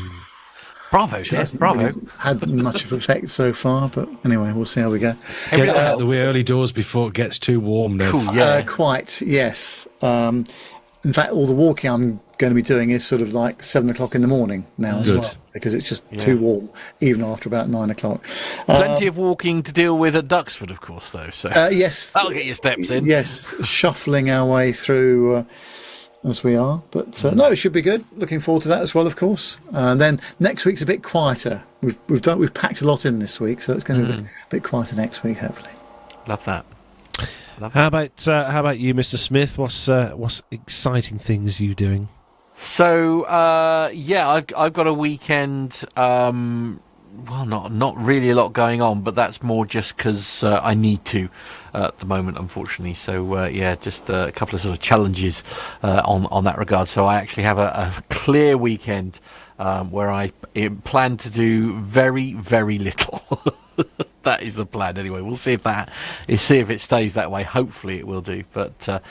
Bravo, Des. Bravo. Really had much of effect so far, but anyway, we'll see how we go. Get out of the way early doors before it gets too warm now. Cool, quite, yes. In fact, all the walking I'm going to be doing is sort of like 7 o'clock in the morning now as well, because it's just too warm, even after about 9 o'clock. Plenty of walking to deal with at Duxford, of course, though. So yes. That'll get your steps in. Yes, shuffling our way through as we are. But no, it should be good. Looking forward to that as well, of course. And then next week's a bit quieter. We've packed a lot in this week, so it's going to be a bit quieter next week, hopefully. Love that. How about you, Mr. Smith? What's exciting things you doing? So I've got a weekend. Well, not really a lot going on, but that's more just because I need to at the moment, unfortunately. So just a couple of sort of challenges on that regard. So I actually have a clear weekend where I plan to do very, very little. That is the plan anyway. We'll see if it stays that way. Hopefully it will do. But and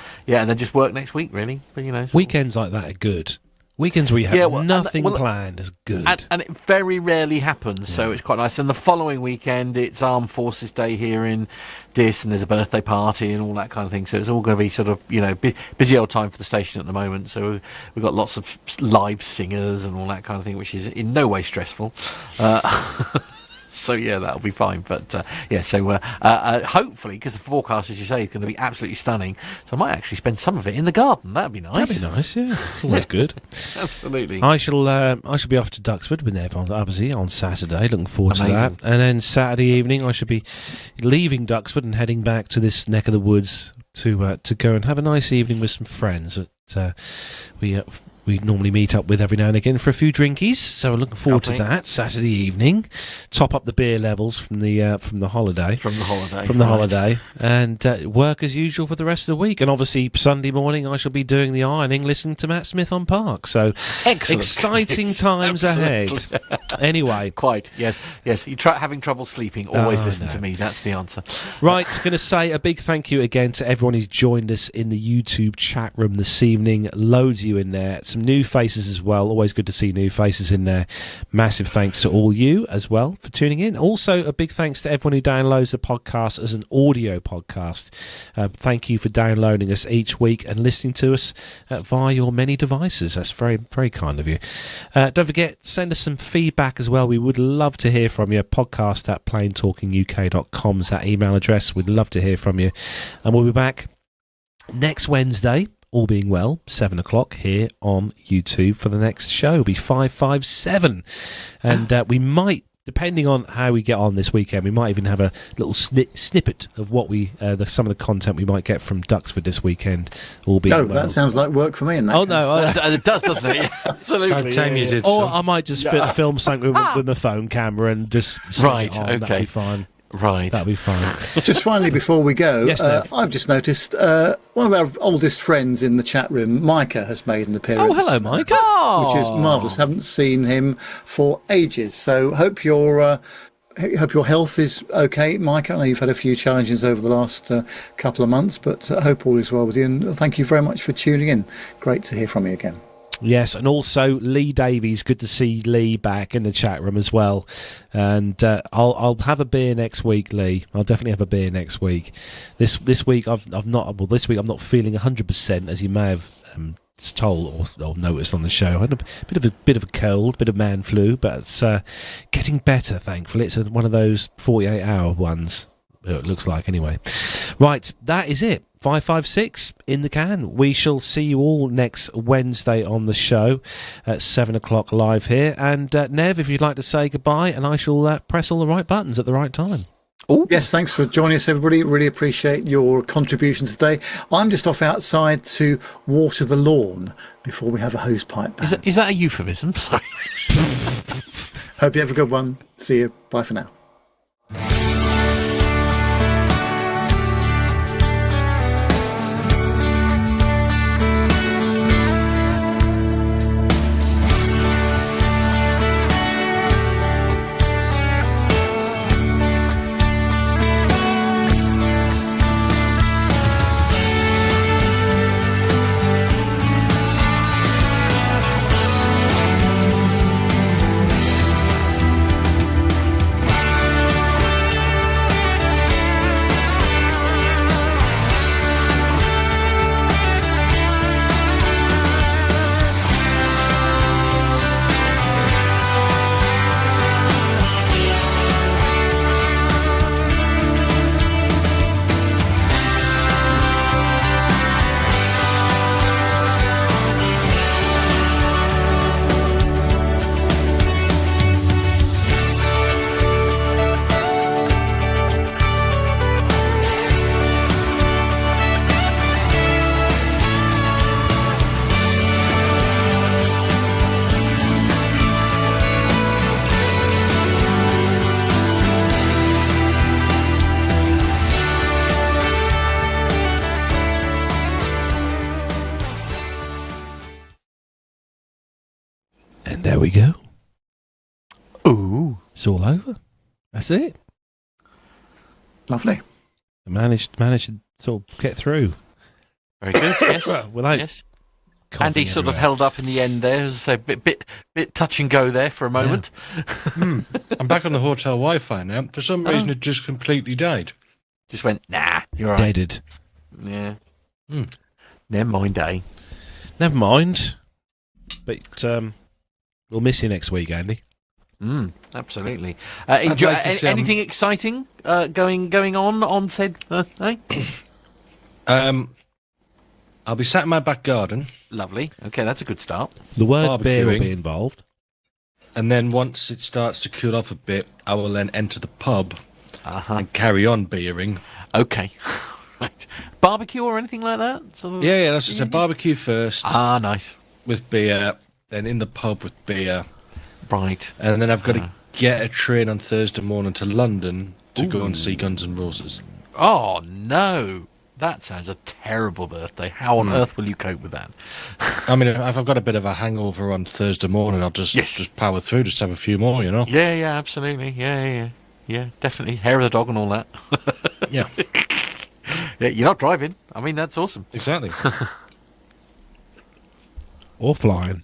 then just work next week, really. But weekends like that are good. Weekends where you have nothing planned is good. And it very rarely happens, so it's quite nice. And the following weekend, it's Armed Forces Day here in Dis, and there's a birthday party and all that kind of thing. So it's all going to be sort of, busy old time for the station at the moment. So we've got lots of live singers and all that kind of thing, which is in no way stressful. So that'll be fine. But hopefully, because the forecast, as you say, is going to be absolutely stunning, so I might actually spend some of it in the garden. That'd be nice. That'd be nice. Yeah, it's always good. Absolutely. I shall be off to Duxford with Nev obviously on Saturday. Looking forward to that. And then Saturday evening, I should be leaving Duxford and heading back to this neck of the woods to go and have a nice evening with some friends that we normally meet up with every now and again for a few drinkies. So I'm looking forward to that Saturday evening. Top up the beer levels from the holiday. From the holiday, and work as usual for the rest of the week. And obviously Sunday morning I shall be doing the ironing, listening to Matt Smith on Park. So excellent. Exciting times ahead. Anyway, quite yes. You're having trouble sleeping. Always listen to me. That's the answer. Right, going to say a big thank you again to everyone who's joined us in the YouTube chat room this evening. Loads of you in there. Some new faces as well. Always good to see new faces in there. Massive thanks to all you as well for tuning in. Also, a big thanks to everyone who downloads the podcast as an audio podcast. Thank you for downloading us each week and listening to us via your many devices. That's very, very kind of you. Don't forget, send us some feedback as well. We would love to hear from you. podcast@planetalkinguk.com is that email address. We'd love to hear from you. And we'll be back next Wednesday, all being well, 7 o'clock here on YouTube for the next show. It'll be 557. And we might, depending on how we get on this weekend, we might even have a little snippet of what some of the content we might get from Duxford this weekend. All being well. That sounds like work for me in that case. No, it does, doesn't it? Yeah, absolutely. You did or I might just film something with my phone camera and just right. Okay, that'd be fine. Right. That'll be fine. Just finally, before we go, yes, I've just noticed one of our oldest friends in the chat room, Micah, has made an appearance. Oh, hello, Micah. Which is marvellous. Haven't seen him for ages. So hope you're hope your health is okay, Mike. I know you've had a few challenges over the last couple of months, but I hope all is well with you. And thank you very much for tuning in. Great to hear from you again. Yes, and also Lee Davies. Good to see Lee back in the chat room as well. And I'll have a beer next week, Lee. I'll definitely have a beer next week. This week I'm not feeling 100%, as you may have told or noticed on the show. I had a bit of a cold, bit of man flu, but it's getting better, thankfully. It's one of those 48-hour ones. It looks like, anyway. Right, that is it. 556 in the can. We shall see you all next Wednesday on the show at 7 o'clock live here. And Nev, if you'd like to say goodbye, and I shall press all the right buttons at the right time. Ooh. Yes, thanks for joining us, everybody. Really appreciate your contribution today. I'm just off outside to water the lawn before we have a hose pipe ban. Is that a euphemism? Sorry. Hope you have a good one. See you. Bye for now. And there we go. Ooh. It's all over. That's it. Lovely. I managed to sort of get through. Very good, yes. Without yes. Andy sort of held up in the end there, as I say, bit touch and go there for a moment. Yeah. I'm back on the hotel Wi-Fi now. For some reason, it just completely died. Just went, nah, you're all right. Deaded. Yeah. Never mind, eh? Never mind. But we'll miss you next week, Andy. Absolutely. Anything exciting going on said? I'll be sat in my back garden. Lovely. Okay, that's a good start. The word beer will be involved. And then once it starts to cool off a bit, I will then enter the pub and carry on beering. Okay. Right. Barbecue or anything like that? Sort of yeah, that's just a barbecue first. Ah, nice. With beer, then in the pub with beer. Right. And then I've got to get a train on Thursday morning to London to go and see Guns N' Roses. Oh, no. That sounds a terrible birthday. How on earth will you cope with that? I mean, if I've got a bit of a hangover on Thursday morning, I'll just power through, just have a few more, you know? Yeah, absolutely. Yeah, definitely. Hair of the dog and all that. Yeah. Yeah, you're not driving. I mean, that's awesome. Exactly. Or flying.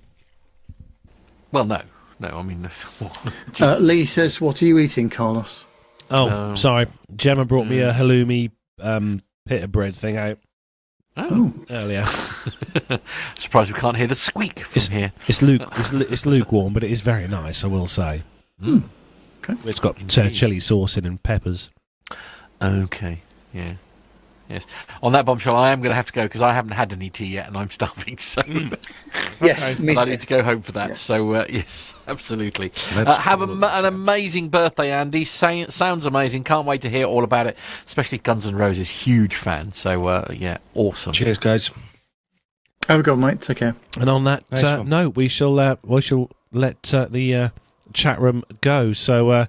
Well, no, I mean... Lee says, what are you eating, Carlos? Oh, sorry. Gemma brought me a halloumi pita bread thing out earlier. Surprised we can't hear the squeak from here. It's lukewarm, but it is very nice, I will say. Okay. It's got chili sauce in and peppers. Okay, yeah. Yes. On that bombshell, I am going to have to go because I haven't had any tea yet and I'm starving. So yes, me I too. need to go home for that. Yeah. So yes, absolutely. Have an amazing birthday, Andy. Sounds amazing. Can't wait to hear all about it. Especially Guns N' Roses, huge fan. So yeah, awesome. Cheers, guys. Have a good one, mate. Take care. And on that note, we shall let the chat room go. So.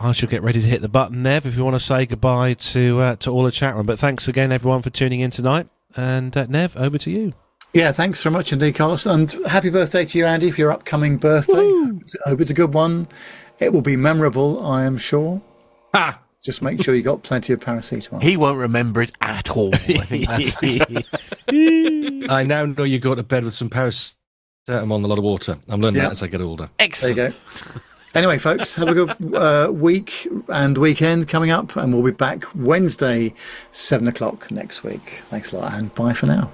I shall get ready to hit the button, Nev, if you want to say goodbye to all the chat room. But thanks again, everyone, for tuning in tonight. And Nev, over to you. Yeah, thanks very much indeed, Carlos. And happy birthday to you, Andy, for your upcoming birthday. Woo! I hope it's a good one. It will be memorable, I am sure. Ah! Just make sure you got plenty of paracetamol. He won't remember it at all. I think that's... I now know you go to bed with some paracetamol and a lot of water. I'm learning that as I get older. Excellent. There you go. Anyway, folks, have a good week and weekend coming up, and we'll be back Wednesday, 7 o'clock next week. Thanks a lot, and bye for now.